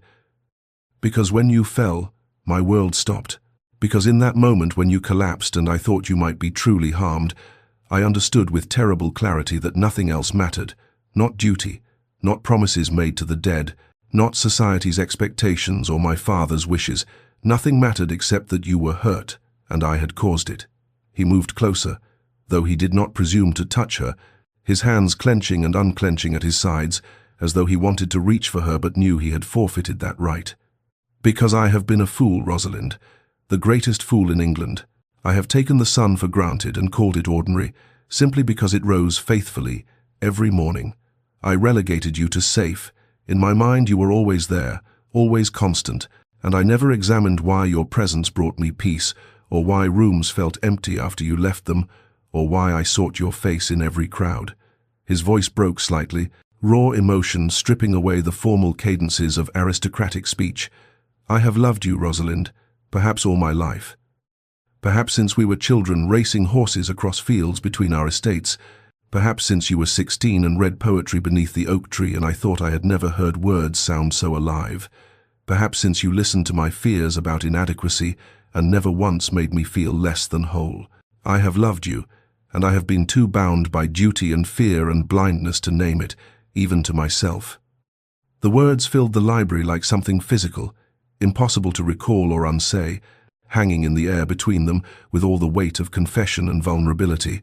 "Because when you fell, my world stopped. Because in that moment when you collapsed and I thought you might be truly harmed, I understood with terrible clarity that nothing else mattered, not duty, not promises made to the dead, not society's expectations or my father's wishes. Nothing mattered except that you were hurt, and I had caused it." He moved closer, though he did not presume to touch her, his hands clenching and unclenching at his sides, as though he wanted to reach for her but knew he had forfeited that right. "Because I have been a fool, Rosalind, the greatest fool in England. I have taken the sun for granted and called it ordinary, simply because it rose faithfully every morning. I relegated you to safe, In my mind you were always there, always constant, and I never examined why your presence brought me peace, or why rooms felt empty after you left them, or why I sought your face in every crowd." His voice broke slightly, raw emotion stripping away the formal cadences of aristocratic speech. "I have loved you, Rosalind, perhaps all my life. Perhaps since we were children racing horses across fields between our estates. Perhaps since you were 16 and read poetry beneath the oak tree and I thought I had never heard words sound so alive. Perhaps since you listened to my fears about inadequacy and never once made me feel less than whole. I have loved you, and I have been too bound by duty and fear and blindness to name it, even to myself." The words filled the library like something physical, impossible to recall or unsay, hanging in the air between them with all the weight of confession and vulnerability,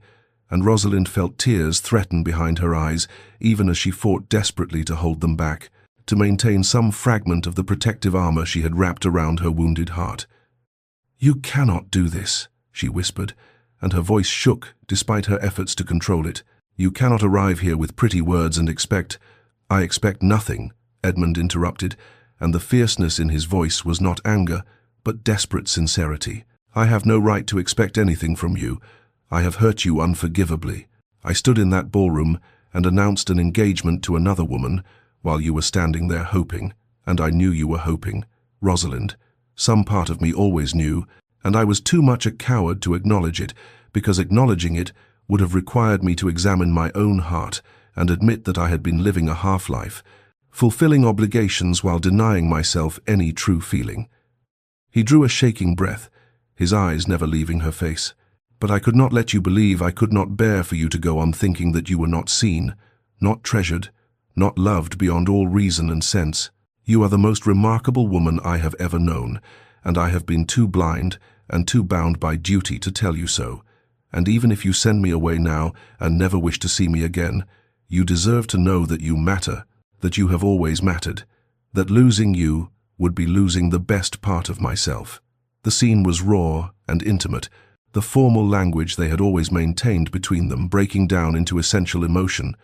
and Rosalind felt tears threaten behind her eyes, even as she fought desperately to hold them back, to maintain some fragment of the protective armor she had wrapped around her wounded heart. "You cannot do this," she whispered, and her voice shook despite her efforts to control it. "You cannot arrive here with pretty words and expect—" "I expect nothing," Edmund interrupted, and the fierceness in his voice was not anger, but desperate sincerity. "I have no right to expect anything from you. I have hurt you unforgivably. I stood in that ballroom and announced an engagement to another woman while you were standing there hoping, and I knew you were hoping. Rosalind, some part of me always knew, and I was too much a coward to acknowledge it, because acknowledging it would have required me to examine my own heart and admit that I had been living a half-life, fulfilling obligations while denying myself any true feeling." He drew a shaking breath, his eyes never leaving her face. "But I could not let you believe, I could not bear for you to go on thinking that you were not seen, not treasured, not loved beyond all reason and sense. You are the most remarkable woman I have ever known, and I have been too blind and too bound by duty to tell you so. And even if you send me away now and never wish to see me again, you deserve to know that you matter, that you have always mattered, that losing you would be losing the best part of myself." The scene was raw and intimate, the formal language they had always maintained between them breaking down into essential emotion,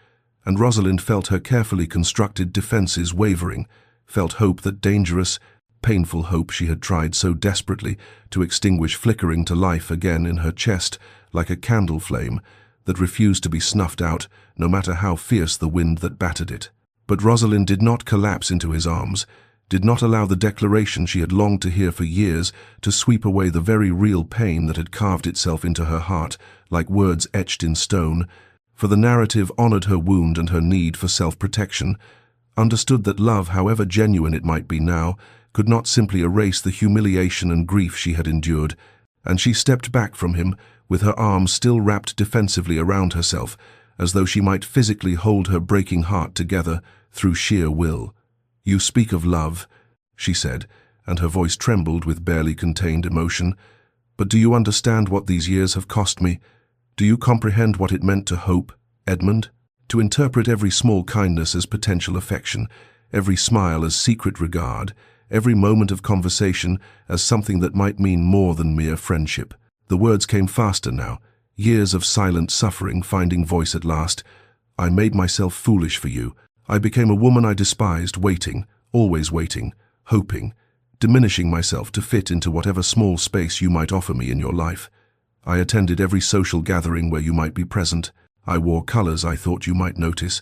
and Rosalind felt her carefully constructed defenses wavering, felt hope, that dangerous, painful hope she had tried so desperately to extinguish flickering to life again in her chest like a candle flame that refused to be snuffed out no matter how fierce the wind that battered it. But Rosalind did not collapse into his arms, did not allow the declaration she had longed to hear for years to sweep away the very real pain that had carved itself into her heart like words etched in stone, for the narrative honored her wound and her need for self-protection, understood that love, however genuine it might be now, could not simply erase the humiliation and grief she had endured, and she stepped back from him, with her arms still wrapped defensively around herself, as though she might physically hold her breaking heart together through sheer will. "You speak of love," she said, and her voice trembled with barely contained emotion. "But do you understand what these years have cost me? Do you comprehend what it meant to hope, Edmund? To interpret every small kindness as potential affection, every smile as secret regard, every moment of conversation as something that might mean more than mere friendship." The words came faster now, years of silent suffering finding voice at last. "I made myself foolish for you. I became a woman I despised, waiting, always waiting, hoping, diminishing myself to fit into whatever small space you might offer me in your life. I attended every social gathering where you might be present. I wore colors I thought you might notice.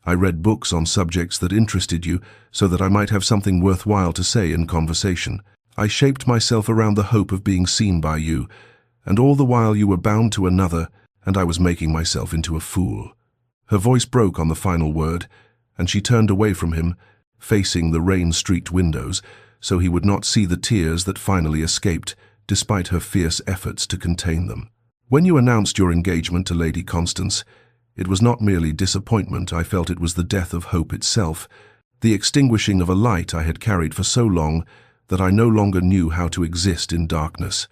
I read books on subjects that interested you so that I might have something worthwhile to say in conversation. I shaped myself around the hope of being seen by you, and all the while you were bound to another, and I was making myself into a fool." Her voice broke on the final word, and she turned away from him, facing the rain-streaked windows, so he would not see the tears that finally escaped, despite her fierce efforts to contain them. "When you announced your engagement to Lady Constance, it was not merely disappointment. I felt it was the death of hope itself, the extinguishing of a light I had carried for so long that I no longer knew how to exist in darkness.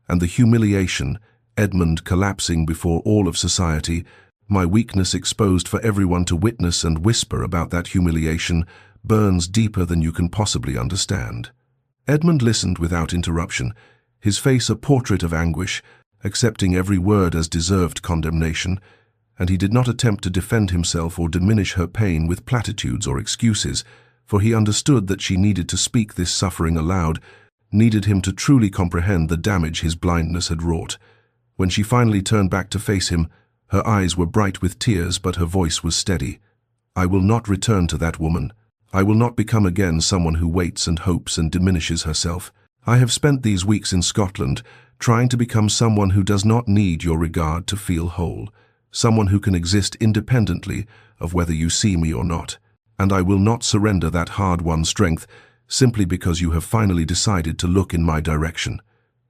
And the humiliation, Edmund collapsing before all of society, my weakness exposed for everyone to witness and whisper about that humiliation, burns deeper than you can possibly understand." Edmund listened without interruption, his face a portrait of anguish, accepting every word as deserved condemnation, and he did not attempt to defend himself or diminish her pain with platitudes or excuses, for he understood that she needed to speak this suffering aloud, needed him to truly comprehend the damage his blindness had wrought. When she finally turned back to face him, her eyes were bright with tears, but her voice was steady. "I will not return to that woman. I will not become again someone who waits and hopes and diminishes herself. I have spent these weeks in Scotland trying to become someone who does not need your regard to feel whole, someone who can exist independently of whether you see me or not. And I will not surrender that hard-won strength simply because you have finally decided to look in my direction."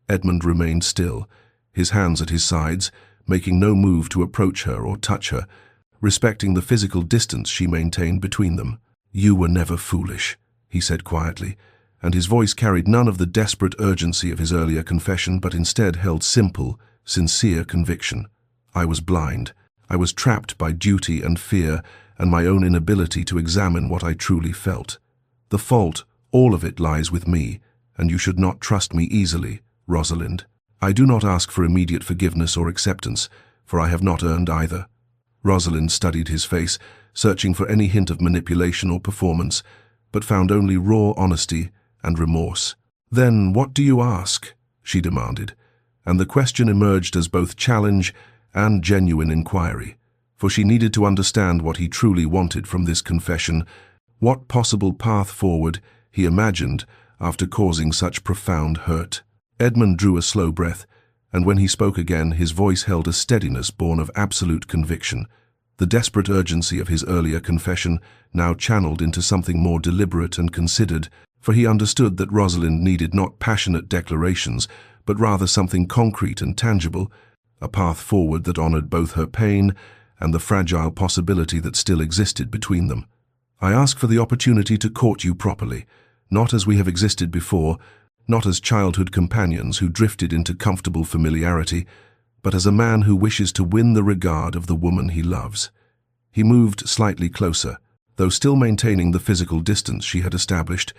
Edmund remained still, his hands at his sides, making no move to approach her or touch her, respecting the physical distance she maintained between them. "You were never foolish," he said quietly, and his voice carried none of the desperate urgency of his earlier confession, but instead held simple, sincere conviction. "I was blind. I was trapped by duty and fear and my own inability to examine what I truly felt. The fault, all of it, lies with me, and you should not trust me easily, Rosalind. I do not ask for immediate forgiveness or acceptance, for I have not earned either." Rosalind studied his face, searching for any hint of manipulation or performance, but found only raw honesty and remorse. "Then what do you ask?" she demanded, and the question emerged as both challenge and genuine inquiry, for she needed to understand what he truly wanted from this confession, what possible path forward he imagined after causing such profound hurt. Edmund drew a slow breath, and when he spoke again, his voice held a steadiness born of absolute conviction. The desperate urgency of his earlier confession now channeled into something more deliberate and considered, for he understood that Rosalind needed not passionate declarations, but rather something concrete and tangible, a path forward that honored both her pain and the fragile possibility that still existed between them. "I ask for the opportunity to court you properly, not as we have existed before, not as childhood companions who drifted into comfortable familiarity, but as a man who wishes to win the regard of the woman he loves." He moved slightly closer, though still maintaining the physical distance she had established,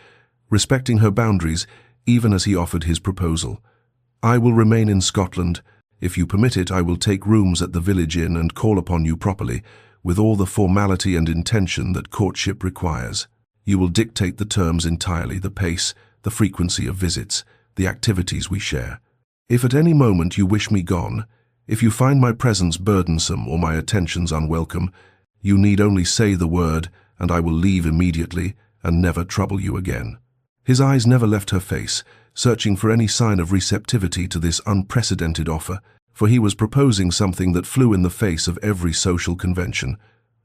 respecting her boundaries even as he offered his proposal. "I will remain in Scotland. If you permit it, I will take rooms at the village inn and call upon you properly, with all the formality and intention that courtship requires. You will dictate the terms entirely, the pace, the frequency of visits, the activities we share. If at any moment you wish me gone, if you find my presence burdensome or my attentions unwelcome, you need only say the word, and I will leave immediately and never trouble you again." His eyes never left her face, searching for any sign of receptivity to this unprecedented offer, for he was proposing something that flew in the face of every social convention.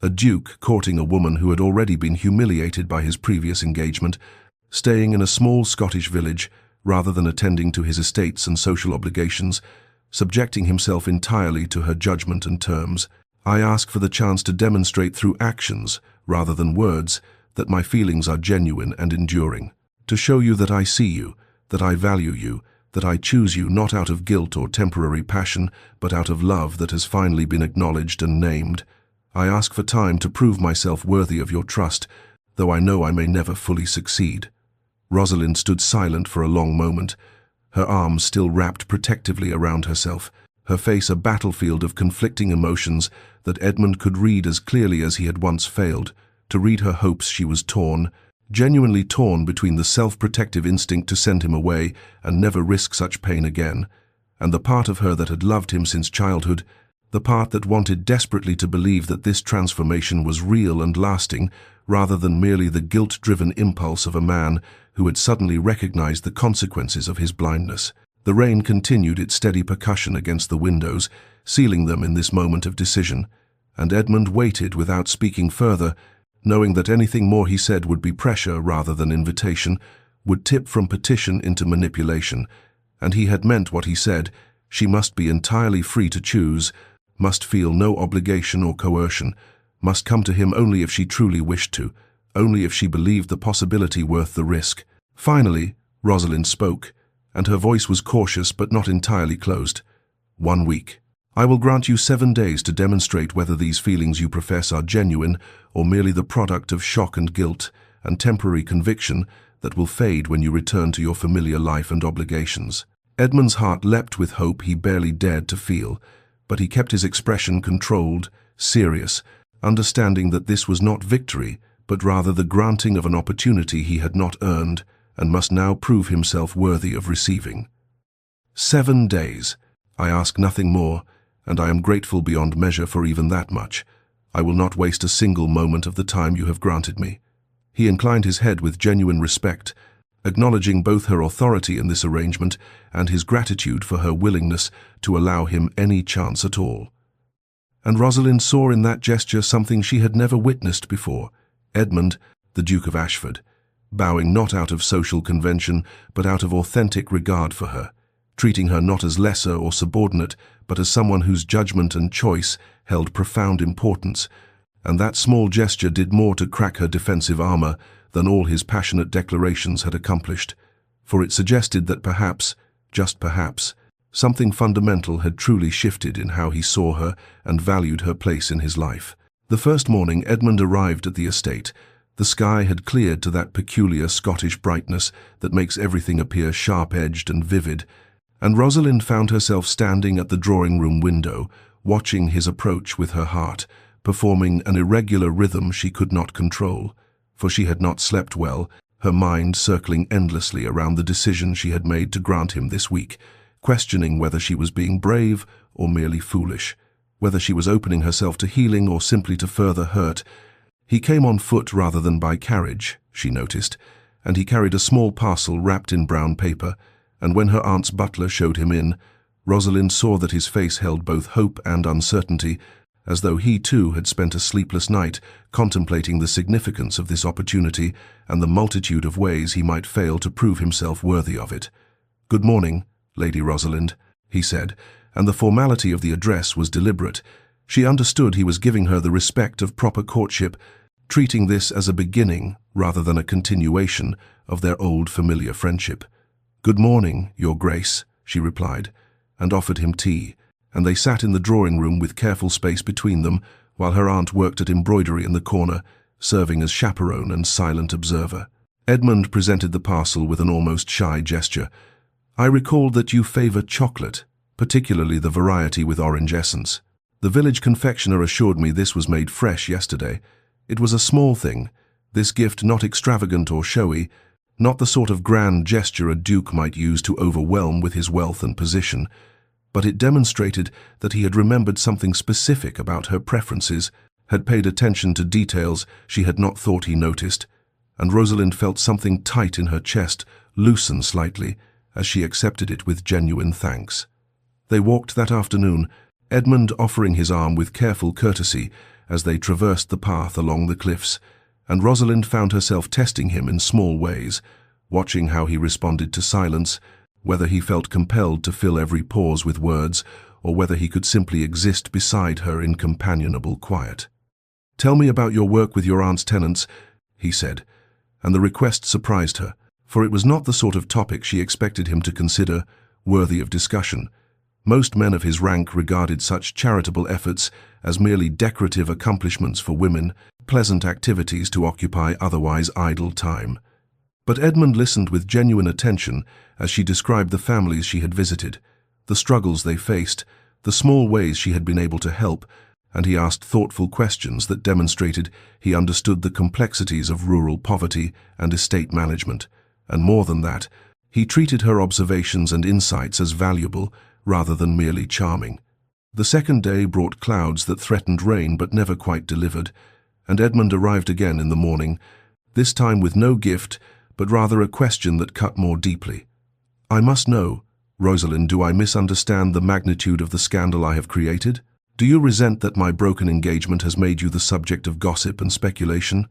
A duke courting a woman who had already been humiliated by his previous engagement, staying in a small Scottish village rather than attending to his estates and social obligations, subjecting himself entirely to her judgment and terms. "I ask for the chance to demonstrate through actions, rather than words, that my feelings are genuine and enduring. To show you that I see you, that I value you, that I choose you not out of guilt or temporary passion, but out of love that has finally been acknowledged and named. I ask for time to prove myself worthy of your trust, though I know I may never fully succeed." Rosalind stood silent for a long moment, her arms still wrapped protectively around herself, her face a battlefield of conflicting emotions that Edmund could read as clearly as he had once failed. To read her hopes, she was torn, genuinely torn between the self-protective instinct to send him away and never risk such pain again, and the part of her that had loved him since childhood, the part that wanted desperately to believe that this transformation was real and lasting, rather than merely the guilt-driven impulse of a man who had suddenly recognized the consequences of his blindness. The rain continued its steady percussion against the windows, sealing them in this moment of decision, and Edmund waited without speaking further, knowing that anything more he said would be pressure rather than invitation, would tip from petition into manipulation, and he had meant what he said. She must be entirely free to choose, must feel no obligation or coercion, must come to him only if she truly wished to, only if she believed the possibility worth the risk. Finally, Rosalind spoke, and her voice was cautious but not entirely closed. 1 week. I will grant you 7 days to demonstrate whether these feelings you profess are genuine or merely the product of shock and guilt and temporary conviction that will fade when you return to your familiar life and obligations. Edmund's heart leapt with hope he barely dared to feel, but he kept his expression controlled, serious, understanding that this was not victory, but rather the granting of an opportunity he had not earned and must now prove himself worthy of receiving. 7 days. I ask nothing more, and I am grateful beyond measure for even that much. I will not waste a single moment of the time you have granted me. He inclined his head with genuine respect, acknowledging both her authority in this arrangement and his gratitude for her willingness to allow him any chance at all. And Rosalind saw in that gesture something she had never witnessed before. Edmund, the Duke of Ashford, bowing not out of social convention, but out of authentic regard for her, treating her not as lesser or subordinate, but as someone whose judgment and choice held profound importance, and that small gesture did more to crack her defensive armor than all his passionate declarations had accomplished, for it suggested that perhaps, just perhaps, something fundamental had truly shifted in how he saw her and valued her place in his life. The first morning Edmund arrived at the estate, the sky had cleared to that peculiar Scottish brightness that makes everything appear sharp-edged and vivid, and Rosalind found herself standing at the drawing-room window, watching his approach with her heart, performing an irregular rhythm she could not control, for she had not slept well, her mind circling endlessly around the decision she had made to grant him this week, questioning whether she was being brave or merely foolish, whether she was opening herself to healing or simply to further hurt. He came on foot rather than by carriage, she noticed, and he carried a small parcel wrapped in brown paper, and when her aunt's butler showed him in, Rosalind saw that his face held both hope and uncertainty, as though he too had spent a sleepless night contemplating the significance of this opportunity and the multitude of ways he might fail to prove himself worthy of it. "Good morning, Lady Rosalind," he said, and the formality of the address was deliberate. She understood he was giving her the respect of proper courtship, treating this as a beginning rather than a continuation of their old familiar friendship. "Good morning, Your Grace," she replied, and offered him tea, and they sat in the drawing-room with careful space between them while her aunt worked at embroidery in the corner, serving as chaperone and silent observer. Edmund presented the parcel with an almost shy gesture. "I recalled that you favor chocolate, particularly the variety with orange essence. The village confectioner assured me this was made fresh yesterday. It was a small thing, this gift not extravagant or showy, not the sort of grand gesture a duke might use to overwhelm with his wealth and position, but it demonstrated that he had remembered something specific about her preferences, had paid attention to details she had not thought he noticed, and Rosalind felt something tight in her chest loosen slightly as she accepted it with genuine thanks. They walked that afternoon, Edmund offering his arm with careful courtesy as they traversed the path along the cliffs, and Rosalind found herself testing him in small ways, watching how he responded to silence, whether he felt compelled to fill every pause with words, or whether he could simply exist beside her in companionable quiet. "Tell me about your work with your aunt's tenants," he said, and the request surprised her, for it was not the sort of topic she expected him to consider worthy of discussion. Most men of his rank regarded such charitable efforts as merely decorative accomplishments for women, pleasant activities to occupy otherwise idle time. But Edmund listened with genuine attention as she described the families she had visited, the struggles they faced, the small ways she had been able to help, and he asked thoughtful questions that demonstrated he understood the complexities of rural poverty and estate management, and more than that, he treated her observations and insights as valuable rather than merely charming. The second day brought clouds that threatened rain but never quite delivered, and Edmund arrived again in the morning, this time with no gift, but rather a question that cut more deeply. "I must know, Rosalind, do I misunderstand the magnitude of the scandal I have created? Do you resent that my broken engagement has made you the subject of gossip and speculation?"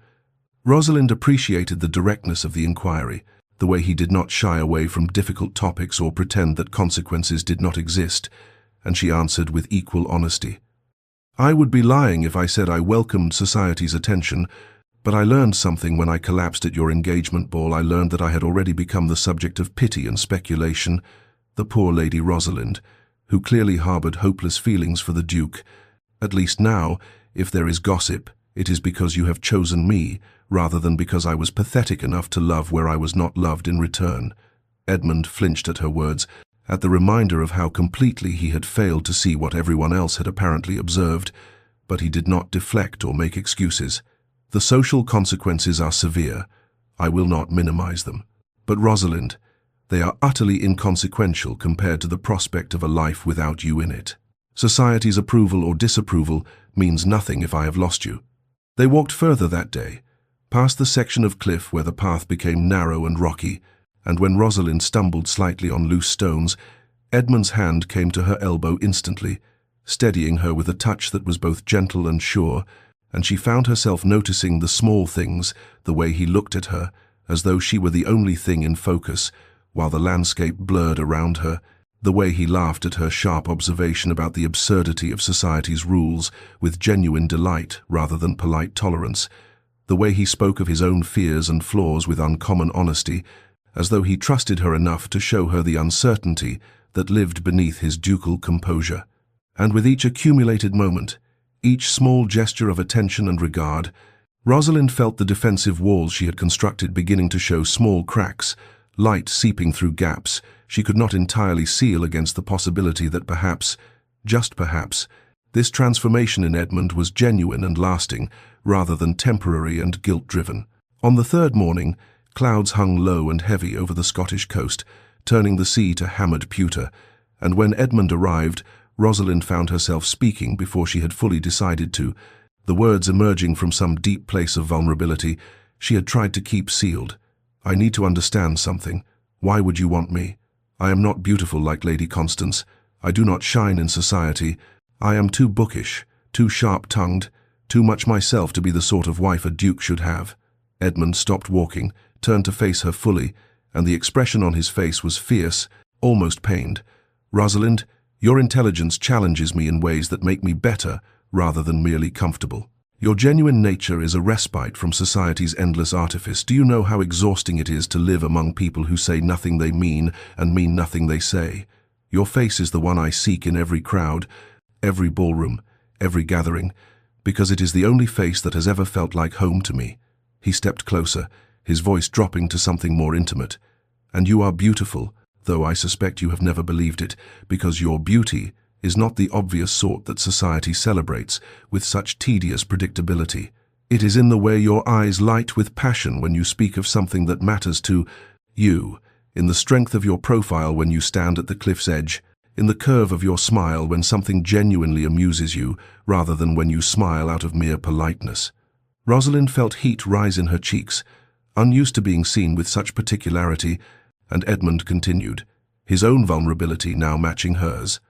Rosalind appreciated the directness of the inquiry, the way he did not shy away from difficult topics or pretend that consequences did not exist, and she answered with equal honesty. "I would be lying if I said I welcomed society's attention, but I learned something when I collapsed at your engagement ball. I learned that I had already become the subject of pity and speculation. The poor Lady Rosalind, who clearly harbored hopeless feelings for the Duke. At least now, if there is gossip, it is because you have chosen me, rather than because I was pathetic enough to love where I was not loved in return." Edmund flinched at her words, at the reminder of how completely he had failed to see what everyone else had apparently observed, but he did not deflect or make excuses. The social consequences are severe. I will not minimize them. But Rosalind, they are utterly inconsequential compared to the prospect of a life without you in it. Society's approval or disapproval means nothing if I have lost you. They walked further that day, past the section of cliff where the path became narrow and rocky, and when Rosalind stumbled slightly on loose stones, Edmund's hand came to her elbow instantly, steadying her with a touch that was both gentle and sure, and she found herself noticing the small things, the way he looked at her, as though she were the only thing in focus, while the landscape blurred around her, the way he laughed at her sharp observation about the absurdity of society's rules with genuine delight rather than polite tolerance, the way he spoke of his own fears and flaws with uncommon honesty, as though he trusted her enough to show her the uncertainty that lived beneath his ducal composure. And with each accumulated moment, each small gesture of attention and regard, Rosalind felt the defensive walls she had constructed beginning to show small cracks, light seeping through gaps she could not entirely seal against the possibility that perhaps, just perhaps, this transformation in Edmund was genuine and lasting, rather than temporary and guilt-driven. On the third morning, clouds hung low and heavy over the Scottish coast, turning the sea to hammered pewter, and when Edmund arrived, Rosalind found herself speaking before she had fully decided to, the words emerging from some deep place of vulnerability she had tried to keep sealed. I need to understand something. Why would you want me? I am not beautiful like Lady Constance. I do not shine in society. I am too bookish, too sharp-tongued, too much myself to be the sort of wife a duke should have. Edmund stopped walking, turned to face her fully, and the expression on his face was fierce, almost pained. Rosalind, your intelligence challenges me in ways that make me better rather than merely comfortable. Your genuine nature is a respite from society's endless artifice. Do you know how exhausting it is to live among people who say nothing they mean and mean nothing they say? Your face is the one I seek in every crowd, every ballroom, every gathering, because it is the only face that has ever felt like home to me. He stepped closer, his voice dropping to something more intimate. And you are beautiful, though I suspect you have never believed it, because your beauty is not the obvious sort that society celebrates with such tedious predictability. It is in the way your eyes light with passion when you speak of something that matters to you, in the strength of your profile when you stand at the cliff's edge, in the curve of your smile when something genuinely amuses you, rather than when you smile out of mere politeness. Rosalind felt heat rise in her cheeks, unused to being seen with such particularity, and Edmund continued, his own vulnerability now matching hers.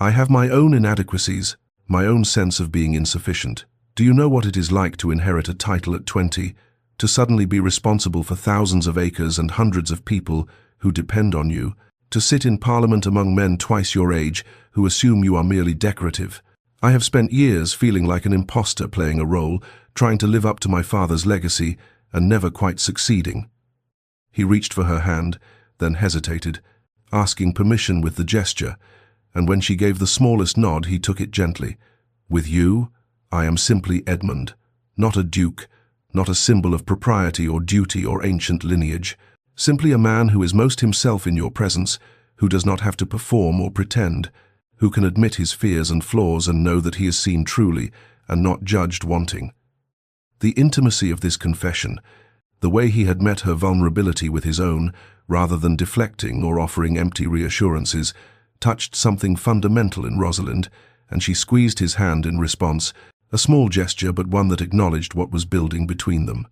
I have my own inadequacies, my own sense of being insufficient. Do you know what it is like to inherit a title at 20, to suddenly be responsible for thousands of acres and hundreds of people who depend on you, to sit in Parliament among men twice your age who assume you are merely decorative? I have spent years feeling like an imposter playing a role, trying to live up to my father's legacy, and never quite succeeding. He reached for her hand, then hesitated, asking permission with the gesture, and when she gave the smallest nod, he took it gently. With you, I am simply Edmund, not a duke, not a symbol of propriety or duty or ancient lineage, simply a man who is most himself in your presence, who does not have to perform or pretend, who can admit his fears and flaws and know that he is seen truly and not judged wanting. The intimacy of this confession, the way he had met her vulnerability with his own, rather than deflecting or offering empty reassurances, touched something fundamental in Rosalind, and she squeezed his hand in response, a small gesture but one that acknowledged what was building between them.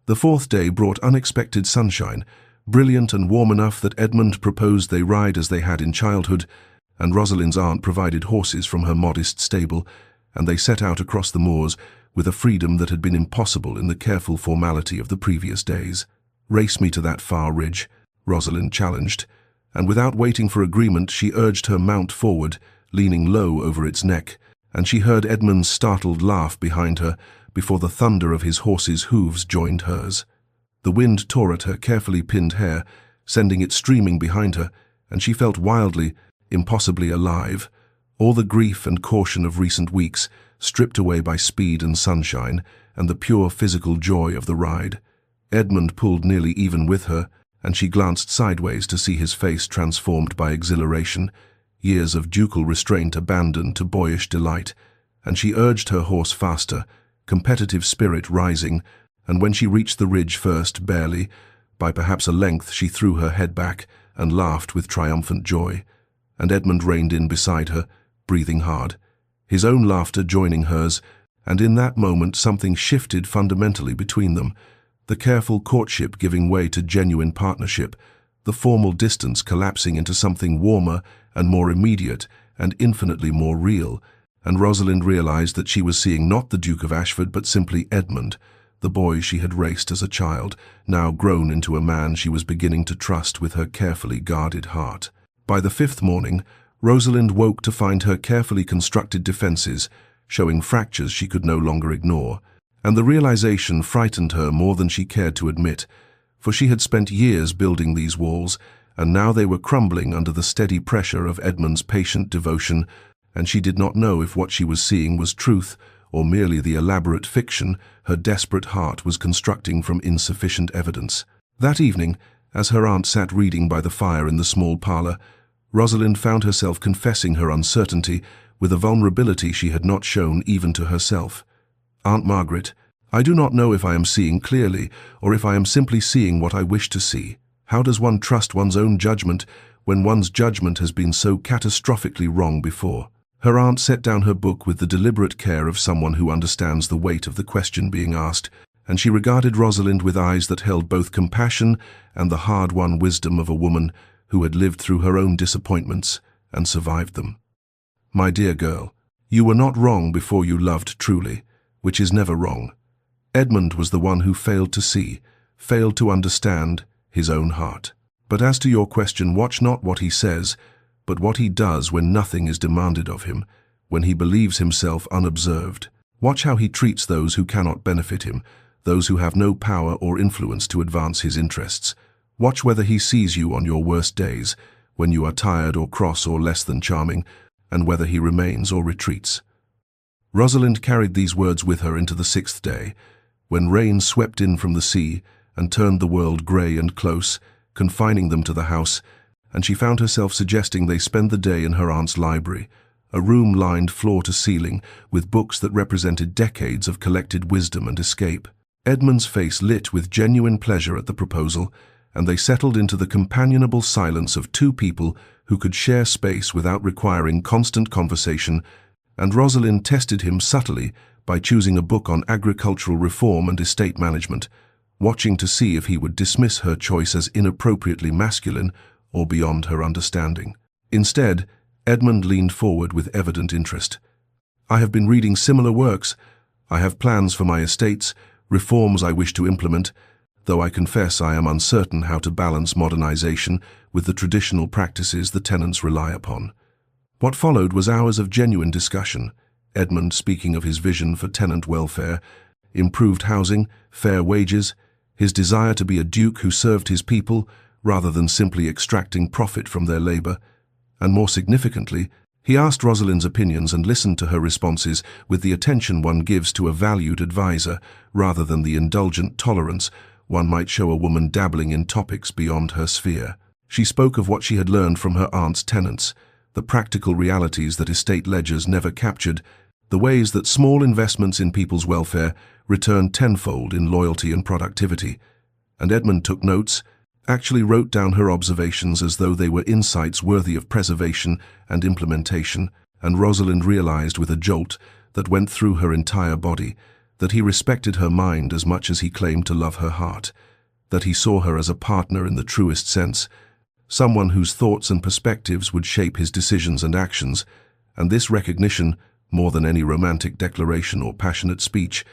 The fourth day brought unexpected sunshine, brilliant and warm enough that Edmund proposed they ride as they had in childhood, and Rosalind's aunt provided horses from her modest stable, and they set out across the moors with a freedom that had been impossible in the careful formality of the previous days. Race me to that far ridge, Rosalind challenged, and without waiting for agreement she urged her mount forward, leaning low over its neck, and she heard Edmund's startled laugh behind her before the thunder of his horse's hooves joined hers. The wind tore at her carefully pinned hair, sending it streaming behind her, and she felt wildly, impossibly alive, all the grief and caution of recent weeks stripped away by speed and sunshine and the pure physical joy of the ride. Edmund pulled nearly even with her, and she glanced sideways to see his face transformed by exhilaration, years of ducal restraint abandoned to boyish delight, and she urged her horse faster, competitive spirit rising, and when she reached the ridge first, barely, by perhaps a length, she threw her head back and laughed with triumphant joy. And Edmund reined in beside her, breathing hard, his own laughter joining hers, and in that moment something shifted fundamentally between them, the careful courtship giving way to genuine partnership, the formal distance collapsing into something warmer and more immediate and infinitely more real, and Rosalind realized that she was seeing not the Duke of Ashford but simply Edmund, the boy she had raced as a child, now grown into a man she was beginning to trust with her carefully guarded heart. By the fifth morning, Rosalind woke to find her carefully constructed defenses showing fractures she could no longer ignore, and the realization frightened her more than she cared to admit, for she had spent years building these walls, and now they were crumbling under the steady pressure of Edmund's patient devotion, and she did not know if what she was seeing was truth or merely the elaborate fiction her desperate heart was constructing from insufficient evidence. That evening, as her aunt sat reading by the fire in the small parlor, Rosalind found herself confessing her uncertainty with a vulnerability she had not shown even to herself. "Aunt Margaret, I do not know if I am seeing clearly, or if I am simply seeing what I wish to see. How does one trust one's own judgment when one's judgment has been so catastrophically wrong before?" Her aunt set down her book with the deliberate care of someone who understands the weight of the question being asked, and she regarded Rosalind with eyes that held both compassion and the hard-won wisdom of a woman who had lived through her own disappointments and survived them. "My dear girl, you were not wrong before you loved truly, which is never wrong. Edmund was the one who failed to see, failed to understand his own heart. But as to your question, watch not what he says, but what he does when nothing is demanded of him, when he believes himself unobserved. Watch how he treats those who cannot benefit him, those who have no power or influence to advance his interests. Watch whether he sees you on your worst days, when you are tired or cross or less than charming, and whether he remains or retreats." Rosalind carried these words with her into the sixth day, when rain swept in from the sea and turned the world grey and close, confining them to the house, and she found herself suggesting they spend the day in her aunt's library, a room lined floor to ceiling with books that represented decades of collected wisdom and escape. Edmund's face lit with genuine pleasure at the proposal, and they settled into the companionable silence of two people who could share space without requiring constant conversation, and Rosalind tested him subtly by choosing a book on agricultural reform and estate management, watching to see if he would dismiss her choice as inappropriately masculine or beyond her understanding. Instead, Edmund leaned forward with evident interest. "I have been reading similar works. I have plans for my estates, reforms I wish to implement, though I confess I am uncertain how to balance modernization with the traditional practices the tenants rely upon." What followed was hours of genuine discussion, Edmund speaking of his vision for tenant welfare, improved housing, fair wages, his desire to be a duke who served his people rather than simply extracting profit from their labor, and more significantly, he asked Rosalind's opinions and listened to her responses with the attention one gives to a valued advisor rather than the indulgent tolerance one might show a woman dabbling in topics beyond her sphere. She spoke of what she had learned from her aunt's tenants, the practical realities that estate ledgers never captured, the ways that small investments in people's welfare returned tenfold in loyalty and productivity. And Edmund took notes, actually wrote down her observations as though they were insights worthy of preservation and implementation, and Rosalind realized with a jolt that went through her entire body that he respected her mind as much as he claimed to love her heart, that he saw her as a partner in the truest sense, someone whose thoughts and perspectives would shape his decisions and actions, and this recognition, more than any romantic declaration or passionate speech,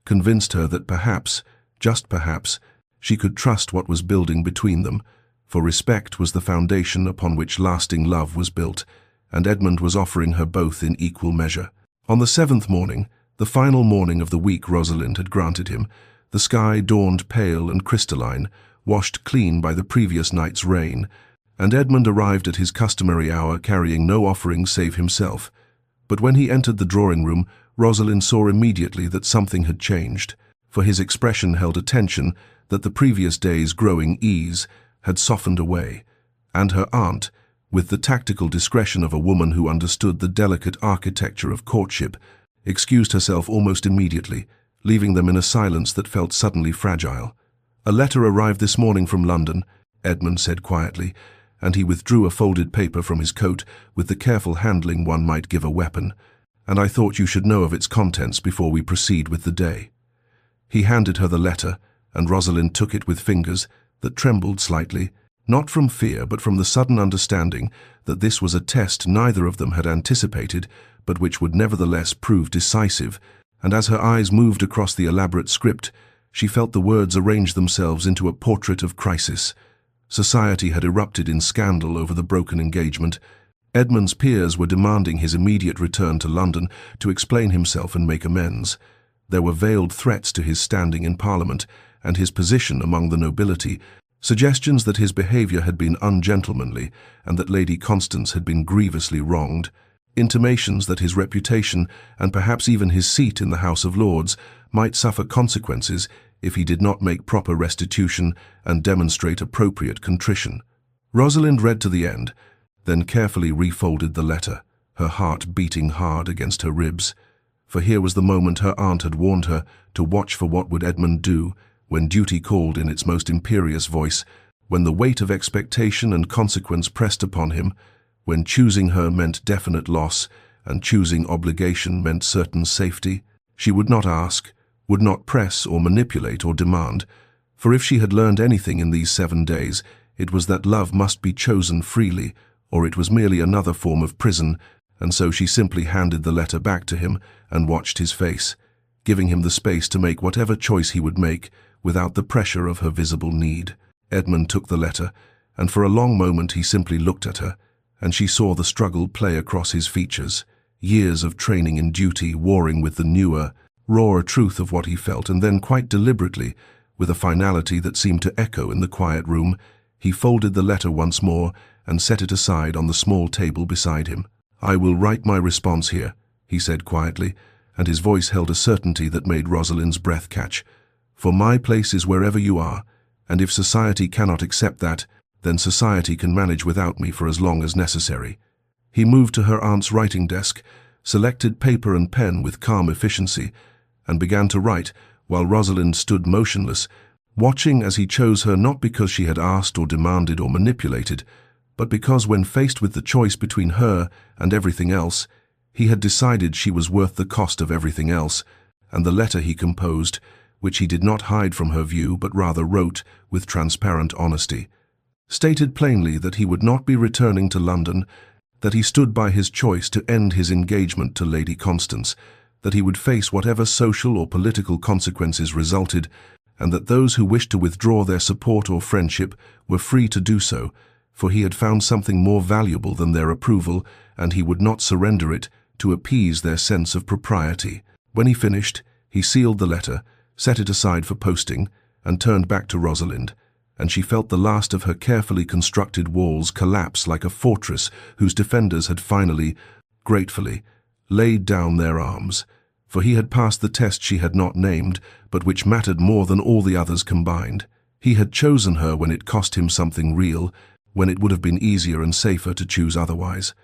convinced her that perhaps, just perhaps, she could trust what was building between them, for respect was the foundation upon which lasting love was built, and Edmund was offering her both in equal measure. On the seventh morning, the final morning of the week Rosalind had granted him, the sky dawned pale and crystalline, washed clean by the previous night's rain, and Edmund arrived at his customary hour carrying no offering save himself. But when he entered the drawing room, Rosalind saw immediately that something had changed, for his expression held a tension that the previous day's growing ease had softened away, and her aunt, with the tactical discretion of a woman who understood the delicate architecture of courtship, excused herself almost immediately, leaving them in a silence that felt suddenly fragile. "A letter arrived this morning from London," Edmund said quietly, and he withdrew a folded paper from his coat with the careful handling one might give a weapon, "and I thought you should know of its contents before we proceed with the day." He handed her the letter, and Rosalind took it with fingers that trembled slightly, not from fear but from the sudden understanding that this was a test neither of them had anticipated, but which would nevertheless prove decisive, and as her eyes moved across the elaborate script, she felt the words arrange themselves into a portrait of crisis. Society had erupted in scandal over the broken engagement. Edmund's peers were demanding his immediate return to London to explain himself and make amends. There were veiled threats to his standing in Parliament and his position among the nobility, suggestions that his behaviour had been ungentlemanly and that Lady Constance had been grievously wronged, intimations that his reputation and perhaps even his seat in the House of Lords might suffer consequences if he did not make proper restitution and demonstrate appropriate contrition. Rosalind read to the end, then carefully refolded the letter, her heart beating hard against her ribs. For here was the moment her aunt had warned her to watch for what would Edmund do when duty called in its most imperious voice, when the weight of expectation and consequence pressed upon him, when choosing her meant definite loss and choosing obligation meant certain safety. She would not ask, would not press or manipulate or demand, for if she had learned anything in these 7 days, it was that love must be chosen freely, or it was merely another form of prison, and so she simply handed the letter back to him and watched his face, giving him the space to make whatever choice he would make without the pressure of her visible need. Edmund took the letter, and for a long moment he simply looked at her, and she saw the struggle play across his features, years of training in duty warring with the newer, rawer truth of what he felt, and then quite deliberately, with a finality that seemed to echo in the quiet room, he folded the letter once more and set it aside on the small table beside him. "I will write my response here," he said quietly, and his voice held a certainty that made Rosalind's breath catch. "For my place is wherever you are, and if society cannot accept that, then society can manage without me for as long as necessary." He moved to her aunt's writing desk, selected paper and pen with calm efficiency, and began to write, while Rosalind stood motionless, watching as he chose her not because she had asked or demanded or manipulated, but because when faced with the choice between her and everything else, he had decided she was worth the cost of everything else, and the letter he composed, which he did not hide from her view but rather wrote with transparent honesty, stated plainly that he would not be returning to London, that he stood by his choice to end his engagement to Lady Constance, that he would face whatever social or political consequences resulted, and that those who wished to withdraw their support or friendship were free to do so, for he had found something more valuable than their approval, and he would not surrender it to appease their sense of propriety. When he finished, he sealed the letter, set it aside for posting, and turned back to Rosalind, and she felt the last of her carefully constructed walls collapse like a fortress whose defenders had finally, gratefully, laid down their arms. For he had passed the test she had not named, but which mattered more than all the others combined. He had chosen her when it cost him something real, when it would have been easier and safer to choose otherwise.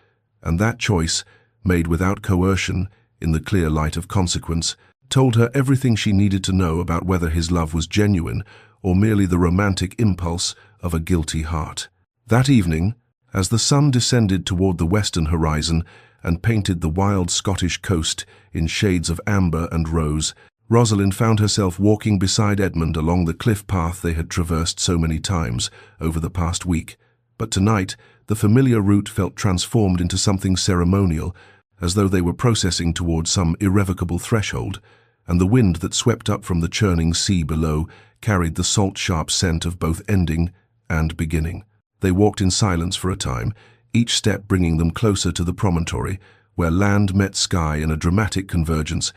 And that choice, made without coercion, in the clear light of consequence, told her everything she needed to know about whether his love was genuine or merely the romantic impulse of a guilty heart. That evening, as the sun descended toward the western horizon and painted the wild Scottish coast in shades of amber and rose, Rosalind found herself walking beside Edmund along the cliff path they had traversed so many times over the past week. But tonight, the familiar route felt transformed into something ceremonial, as though they were processing toward some irrevocable threshold, and the wind that swept up from the churning sea below carried the salt-sharp scent of both ending and beginning. They walked in silence for a time, each step bringing them closer to the promontory, where land met sky in a dramatic convergence,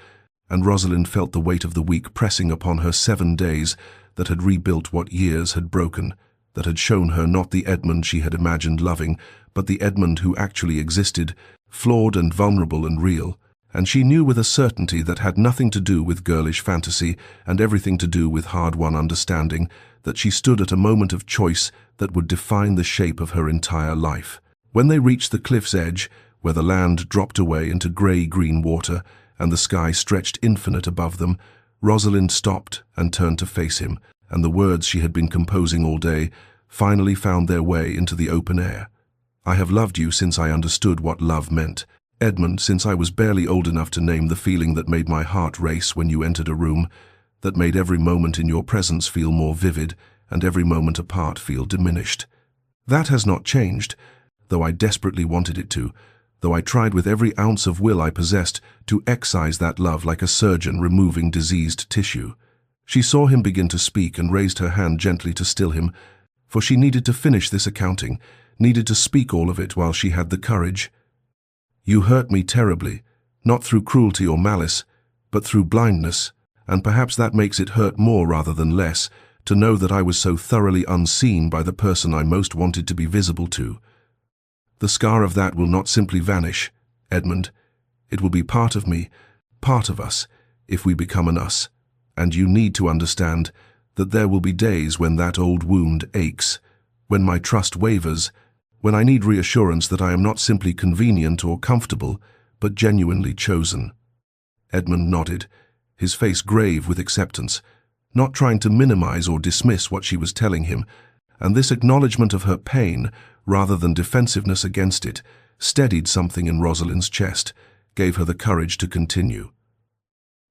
and Rosalind felt the weight of the week pressing upon her 7 days that had rebuilt what years had broken, that had shown her not the Edmund she had imagined loving, but the Edmund who actually existed, flawed and vulnerable and real. And she knew with a certainty that had nothing to do with girlish fantasy and everything to do with hard-won understanding, that she stood at a moment of choice that would define the shape of her entire life. When they reached the cliff's edge, where the land dropped away into grey-green water, and the sky stretched infinite above them, Rosalind stopped and turned to face him, and the words she had been composing all day finally found their way into the open air. I have loved you since I understood what love meant. Edmund, since I was barely old enough to name the feeling that made my heart race when you entered a room, that made every moment in your presence feel more vivid and every moment apart feel diminished. That has not changed, though I desperately wanted it to, though I tried with every ounce of will I possessed to excise that love like a surgeon removing diseased tissue. She saw him begin to speak and raised her hand gently to still him, for she needed to finish this accounting, needed to speak all of it while she had the courage. You hurt me terribly, not through cruelty or malice, but through blindness, and perhaps that makes it hurt more rather than less, to know that I was so thoroughly unseen by the person I most wanted to be visible to. The scar of that will not simply vanish, Edmund. It will be part of me, part of us, if we become an us. And you need to understand that there will be days when that old wound aches, when my trust wavers, when I need reassurance that I am not simply convenient or comfortable, but genuinely chosen. Edmund nodded, his face grave with acceptance, not trying to minimize or dismiss what she was telling him, and this acknowledgement of her pain, rather than defensiveness against it, steadied something in Rosalind's chest, gave her the courage to continue.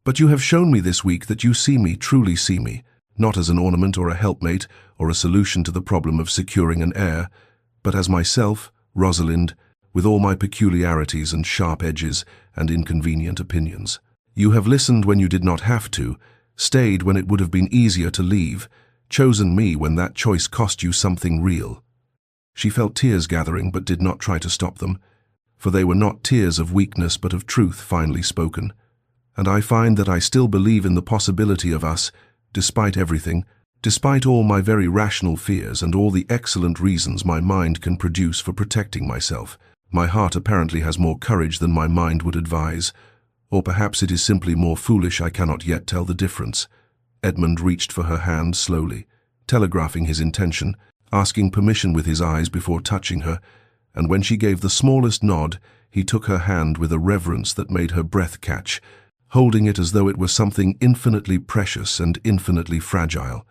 But you have shown me this week that you see me, truly see me, not as an ornament or a helpmate or a solution to the problem of securing an heir, but as myself, Rosalind, with all my peculiarities and sharp edges and inconvenient opinions. You have listened when you did not have to, stayed when it would have been easier to leave, chosen me when that choice cost you something real. She felt tears gathering but did not try to stop them, for they were not tears of weakness but of truth finely spoken. And I find that I still believe in the possibility of us, despite everything, despite all my very rational fears and all the excellent reasons my mind can produce for protecting myself. My heart apparently has more courage than my mind would advise, or perhaps it is simply more foolish. I cannot yet tell the difference. Edmund reached for her hand slowly, telegraphing his intention, asking permission with his eyes before touching her, and when she gave the smallest nod, he took her hand with a reverence that made her breath catch, holding it as though it were something infinitely precious and infinitely fragile.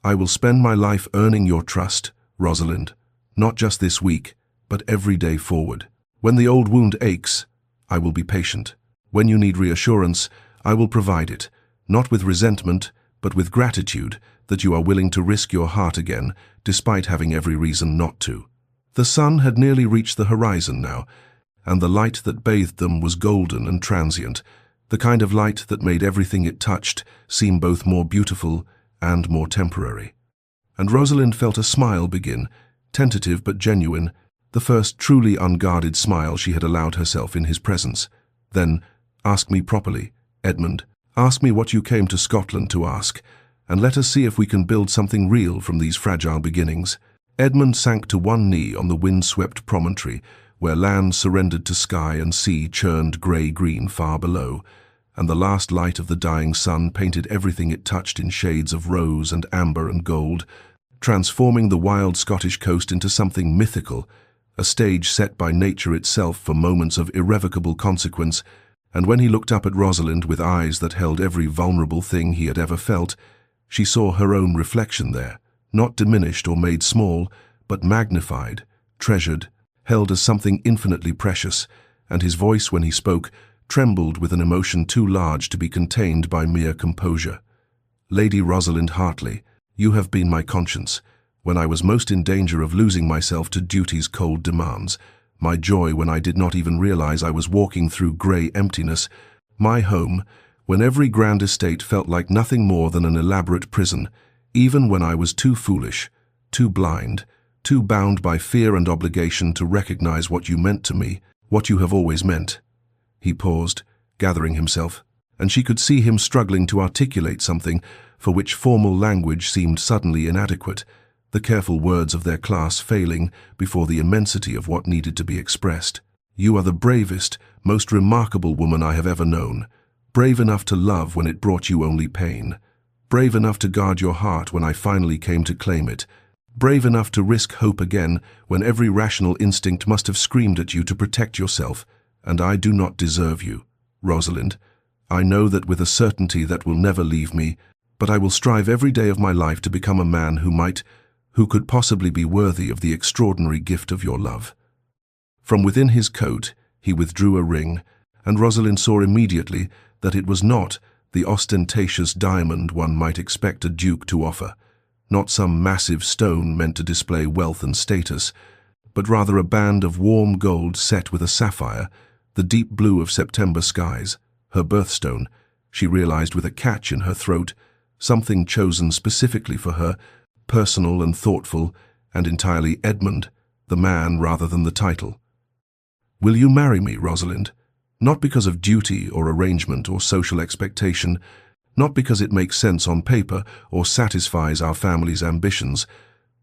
I will spend my life earning your trust, Rosalind, not just this week, but every day forward. When the old wound aches, I will be patient. When you need reassurance, I will provide it, not with resentment, but with gratitude that you are willing to risk your heart again, despite having every reason not to. The sun had nearly reached the horizon now, and the light that bathed them was golden and transient, the kind of light that made everything it touched seem both more beautiful and more temporary. And Rosalind felt a smile begin, tentative but genuine, the first truly unguarded smile she had allowed herself in his presence. Then, ask me properly, Edmund. Ask me what you came to Scotland to ask, and let us see if we can build something real from these fragile beginnings. Edmund sank to one knee on the wind-swept promontory, where land surrendered to sky and sea churned grey-green far below, and the last light of the dying sun painted everything it touched in shades of rose and amber and gold, transforming the wild Scottish coast into something mythical, a stage set by nature itself for moments of irrevocable consequence. And when he looked up at Rosalind with eyes that held every vulnerable thing he had ever felt, she saw her own reflection there, not diminished or made small, but magnified, treasured, held as something infinitely precious, and his voice when he spoke trembled with an emotion too large to be contained by mere composure. Lady Rosalind Hartley, you have been my conscience, when I was most in danger of losing myself to duty's cold demands, my joy when I did not even realize I was walking through grey emptiness, my home, when every grand estate felt like nothing more than an elaborate prison, even when I was too foolish, too blind, too bound by fear and obligation to recognize what you meant to me, what you have always meant. He paused, gathering himself, and she could see him struggling to articulate something for which formal language seemed suddenly inadequate, the careful words of their class failing before the immensity of what needed to be expressed. You are the bravest, most remarkable woman I have ever known, brave enough to love when it brought you only pain, brave enough to guard your heart when I finally came to claim it, brave enough to risk hope again when every rational instinct must have screamed at you to protect yourself, and I do not deserve you, Rosalind. I know that with a certainty that will never leave me, but I will strive every day of my life to become a man who could possibly be worthy of the extraordinary gift of your love." From within his coat, he withdrew a ring, and Rosalind saw immediately that it was not the ostentatious diamond one might expect a duke to offer, not some massive stone meant to display wealth and status, but rather a band of warm gold set with a sapphire, the deep blue of September skies, her birthstone, she realized with a catch in her throat, something chosen specifically for her, personal and thoughtful, and entirely Edmund, the man rather than the title. "Will you marry me, Rosalind? Not because of duty or arrangement or social expectation, not because it makes sense on paper or satisfies our family's ambitions,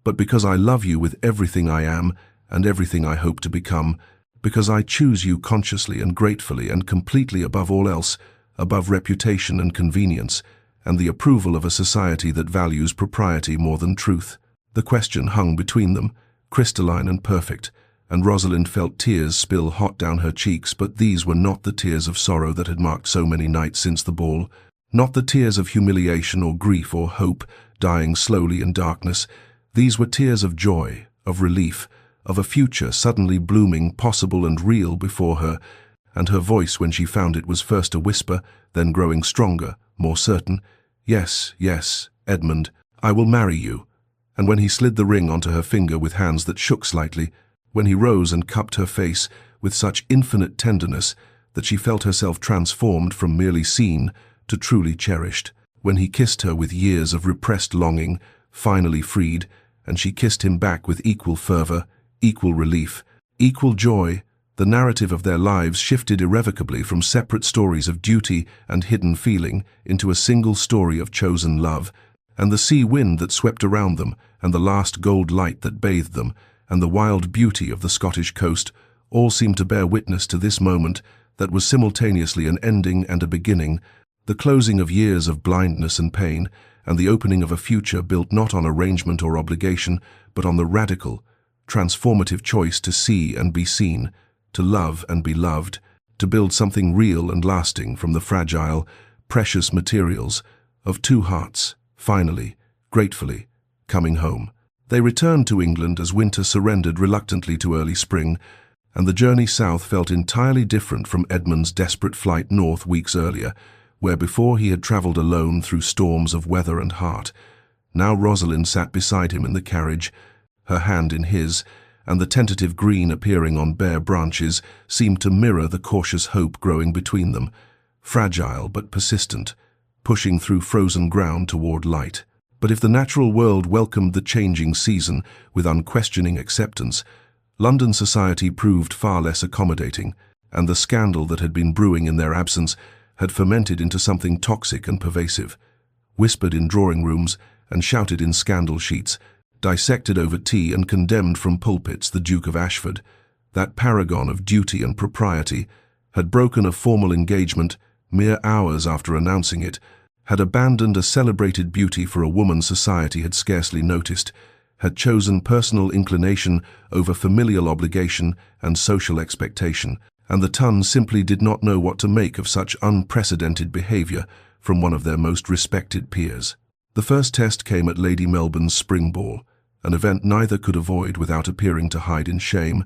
but because I love you with everything I am and everything I hope to become, because I choose you consciously and gratefully and completely above all else, above reputation and convenience, and the approval of a society that values propriety more than truth." The question hung between them, crystalline and perfect, and Rosalind felt tears spill hot down her cheeks, but these were not the tears of sorrow that had marked so many nights since the ball, not the tears of humiliation or grief or hope, dying slowly in darkness. These were tears of joy, of relief, of a future suddenly blooming, possible and real before her, and her voice when she found it was first a whisper, then growing stronger, more certain. "Yes, yes, Edmund, I will marry you." And when he slid the ring onto her finger with hands that shook slightly, when he rose and cupped her face with such infinite tenderness that she felt herself transformed from merely seen to truly cherished, when he kissed her with years of repressed longing, finally freed, and she kissed him back with equal fervor, equal relief, equal joy, the narrative of their lives shifted irrevocably from separate stories of duty and hidden feeling into a single story of chosen love, and the sea wind that swept around them, and the last gold light that bathed them, and the wild beauty of the Scottish coast, all seemed to bear witness to this moment that was simultaneously an ending and a beginning, the closing of years of blindness and pain, and the opening of a future built not on arrangement or obligation, but on the radical, transformative choice to see and be seen, to love and be loved, to build something real and lasting from the fragile, precious materials of two hearts, finally, gratefully, coming home. They returned to England as winter surrendered reluctantly to early spring, and the journey south felt entirely different from Edmund's desperate flight north weeks earlier, where before he had travelled alone through storms of weather and heart. Now Rosalind sat beside him in the carriage, her hand in his, and the tentative green appearing on bare branches seemed to mirror the cautious hope growing between them, fragile but persistent, pushing through frozen ground toward light. But if the natural world welcomed the changing season with unquestioning acceptance, London society proved far less accommodating, and the scandal that had been brewing in their absence had fermented into something toxic and pervasive, whispered in drawing rooms and shouted in scandal sheets, dissected over tea and condemned from pulpits. The Duke of Ashford, that paragon of duty and propriety, had broken a formal engagement mere hours after announcing it, had abandoned a celebrated beauty for a woman society had scarcely noticed, had chosen personal inclination over familial obligation and social expectation, and the Ton simply did not know what to make of such unprecedented behaviour from one of their most respected peers. The first test came at Lady Melbourne's spring ball, an event neither could avoid without appearing to hide in shame,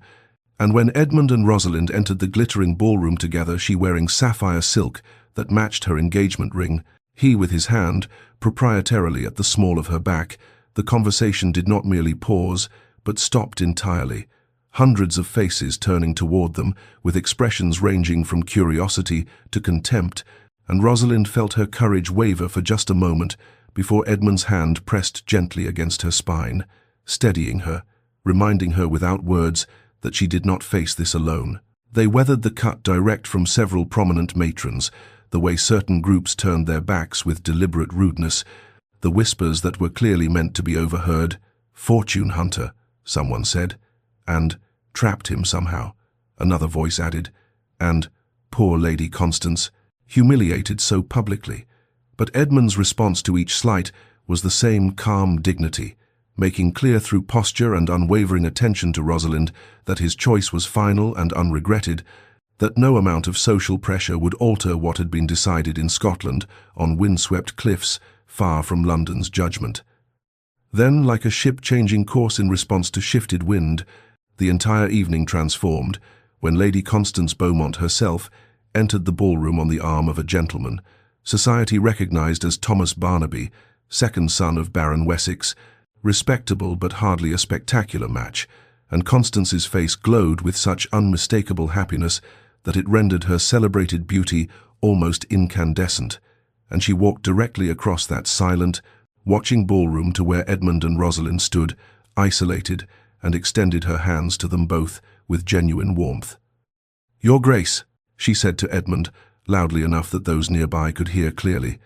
and when Edmund and Rosalind entered the glittering ballroom together, she wearing sapphire silk that matched her engagement ring, he with his hand proprietarily at the small of her back, the conversation did not merely pause, but stopped entirely, hundreds of faces turning toward them, with expressions ranging from curiosity to contempt, and Rosalind felt her courage waver for just a moment before Edmund's hand pressed gently against her spine, steadying her, reminding her without words that she did not face this alone. They weathered the cut direct from several prominent matrons, the way certain groups turned their backs with deliberate rudeness, the whispers that were clearly meant to be overheard. "Fortune hunter," someone said, and "trapped him somehow," another voice added, and "poor Lady Constance, humiliated so publicly." But Edmund's response to each slight was the same calm dignity, making clear through posture and unwavering attention to Rosalind that his choice was final and unregretted, that no amount of social pressure would alter what had been decided in Scotland on windswept cliffs far from London's judgment. Then, like a ship changing course in response to shifted wind, the entire evening transformed when Lady Constance Beaumont herself entered the ballroom on the arm of a gentleman, society recognized as Thomas Barnaby, second son of Baron Wessex, respectable but hardly a spectacular match, and Constance's face glowed with such unmistakable happiness that it rendered her celebrated beauty almost incandescent, and she walked directly across that silent, watching ballroom to where Edmund and Rosalind stood, isolated, and extended her hands to them both with genuine warmth. "Your Grace," she said to Edmund, loudly enough that those nearby could hear clearly.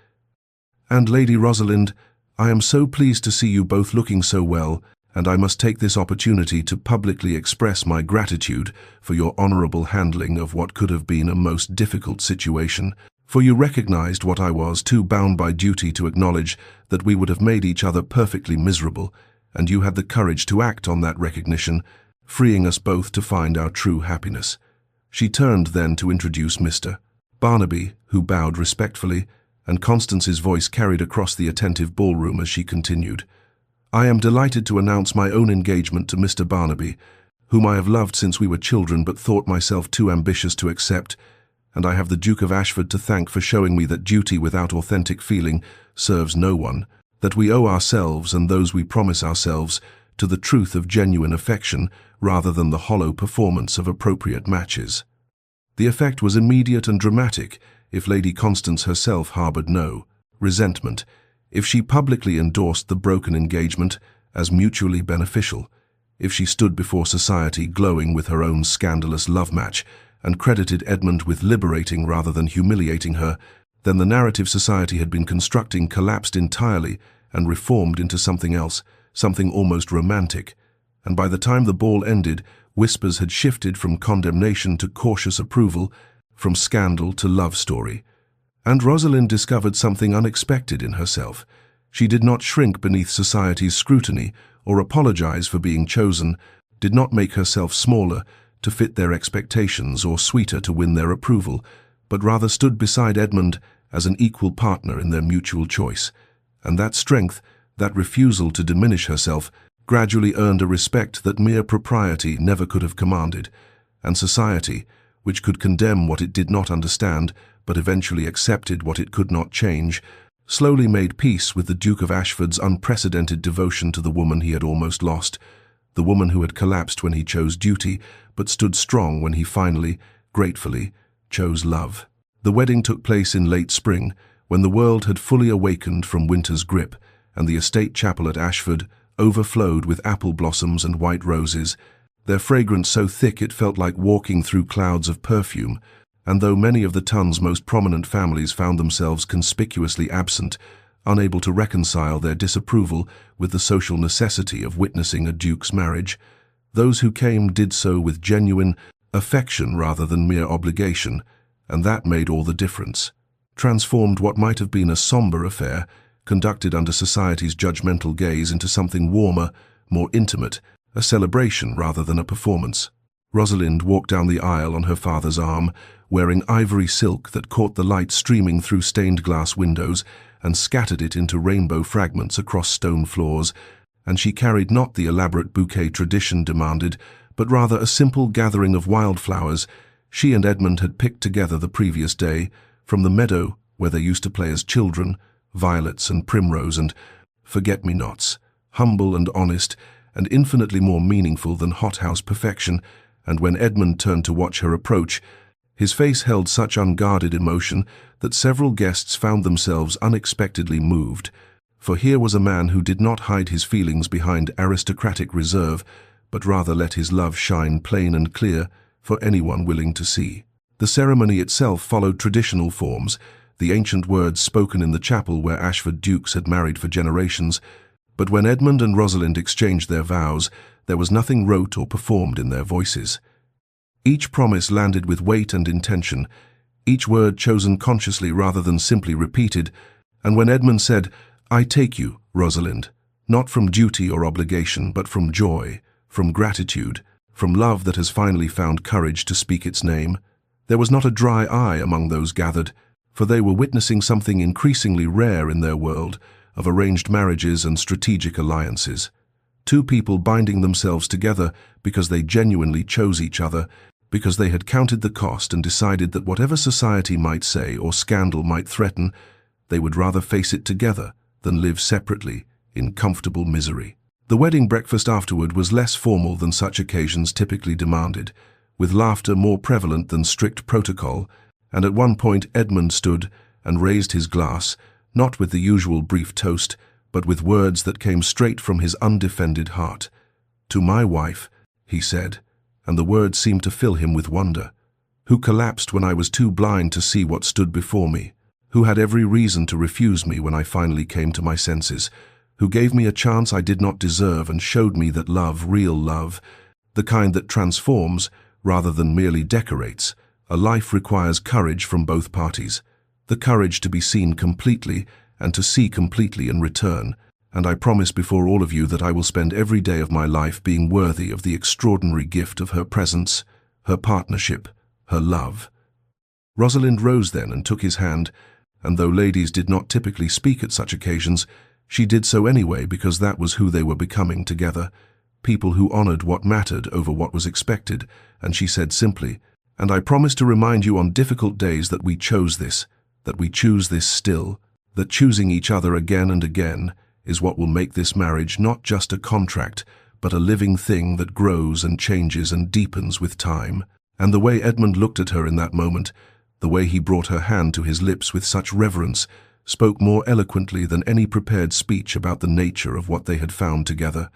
"And Lady Rosalind, I am so pleased to see you both looking so well, and I must take this opportunity to publicly express my gratitude for your honorable handling of what could have been a most difficult situation, for you recognized what I was too bound by duty to acknowledge, that we would have made each other perfectly miserable, and you had the courage to act on that recognition, freeing us both to find our true happiness." She turned then to introduce Mr. Barnaby, who bowed respectfully, and Constance's voice carried across the attentive ballroom as she continued. "I am delighted to announce my own engagement to Mr. Barnaby, whom I have loved since we were children but thought myself too ambitious to accept, and I have the Duke of Ashford to thank for showing me that duty without authentic feeling serves no one, that we owe ourselves and those we promise ourselves to the truth of genuine affection rather than the hollow performance of appropriate matches." The effect was immediate and dramatic if Lady Constance herself harbored no resentment, if she publicly endorsed the broken engagement as mutually beneficial, if she stood before society glowing with her own scandalous love match and credited Edmund with liberating rather than humiliating her, then the narrative society had been constructing collapsed entirely and reformed into something else, something almost romantic, and by the time the ball ended, whispers had shifted from condemnation to cautious approval, from scandal to love story. And Rosalind discovered something unexpected in herself. She did not shrink beneath society's scrutiny or apologize for being chosen, did not make herself smaller to fit their expectations or sweeter to win their approval, but rather stood beside Edmund as an equal partner in their mutual choice. And that strength, that refusal to diminish herself, gradually earned a respect that mere propriety never could have commanded, and society, which could condemn what it did not understand, but eventually accepted what it could not change, slowly made peace with the Duke of Ashford's unprecedented devotion to the woman he had almost lost, the woman who had collapsed when he chose duty, but stood strong when he finally, gratefully, chose love. The wedding took place in late spring, when the world had fully awakened from winter's grip, and the estate chapel at Ashford overflowed with apple blossoms and white roses, their fragrance so thick it felt like walking through clouds of perfume, and though many of the ton's most prominent families found themselves conspicuously absent, unable to reconcile their disapproval with the social necessity of witnessing a duke's marriage, those who came did so with genuine affection rather than mere obligation, and that made all the difference. Transformed what might have been a somber affair, conducted under society's judgmental gaze, into something warmer, more intimate, a celebration rather than a performance. Rosalind walked down the aisle on her father's arm, wearing ivory silk that caught the light streaming through stained glass windows and scattered it into rainbow fragments across stone floors, and she carried not the elaborate bouquet tradition demanded, but rather a simple gathering of wildflowers she and Edmund had picked together the previous day, from the meadow where they used to play as children, violets and primrose and forget-me-nots, humble and honest, and infinitely more meaningful than hothouse perfection. And when Edmund turned to watch her approach, his face held such unguarded emotion that several guests found themselves unexpectedly moved, for here was a man who did not hide his feelings behind aristocratic reserve, but rather let his love shine plain and clear for anyone willing to see. The ceremony itself followed traditional forms, the ancient words spoken in the chapel where Ashford dukes had married for generations, but when Edmund and Rosalind exchanged their vows, there was nothing rote or performed in their voices. Each promise landed with weight and intention, each word chosen consciously rather than simply repeated, and when Edmund said, "I take you, Rosalind," not from duty or obligation, but from joy, from gratitude, from love that has finally found courage to speak its name, There was not a dry eye among those gathered, for they were witnessing something increasingly rare in their world of arranged marriages and strategic alliances. Two people binding themselves together because they genuinely chose each other, because they had counted the cost and decided that whatever society might say or scandal might threaten, they would rather face it together than live separately in comfortable misery. The wedding breakfast afterward was less formal than such occasions typically demanded, with laughter more prevalent than strict protocol, and at one point Edmund stood and raised his glass, not with the usual brief toast, but with words that came straight from his undefended heart. "To my wife," he said, and the words seemed to fill him with wonder, "who collapsed when I was too blind to see what stood before me, who had every reason to refuse me when I finally came to my senses, who gave me a chance I did not deserve and showed me that love, real love, the kind that transforms rather than merely decorates, a life requires courage from both parties, the courage to be seen completely and to see completely in return, and I promise before all of you that I will spend every day of my life being worthy of the extraordinary gift of her presence, her partnership, her love." Rosalind rose then and took his hand, and though ladies did not typically speak at such occasions, she did so anyway because that was who they were becoming together, people who honored what mattered over what was expected, and she said simply, "And I promise to remind you on difficult days that we chose this, that we choose this still, that choosing each other again and again is what will make this marriage not just a contract, but a living thing that grows and changes and deepens with time." And the way Edmund looked at her in that moment, the way he brought her hand to his lips with such reverence, spoke more eloquently than any prepared speech about the nature of what they had found together.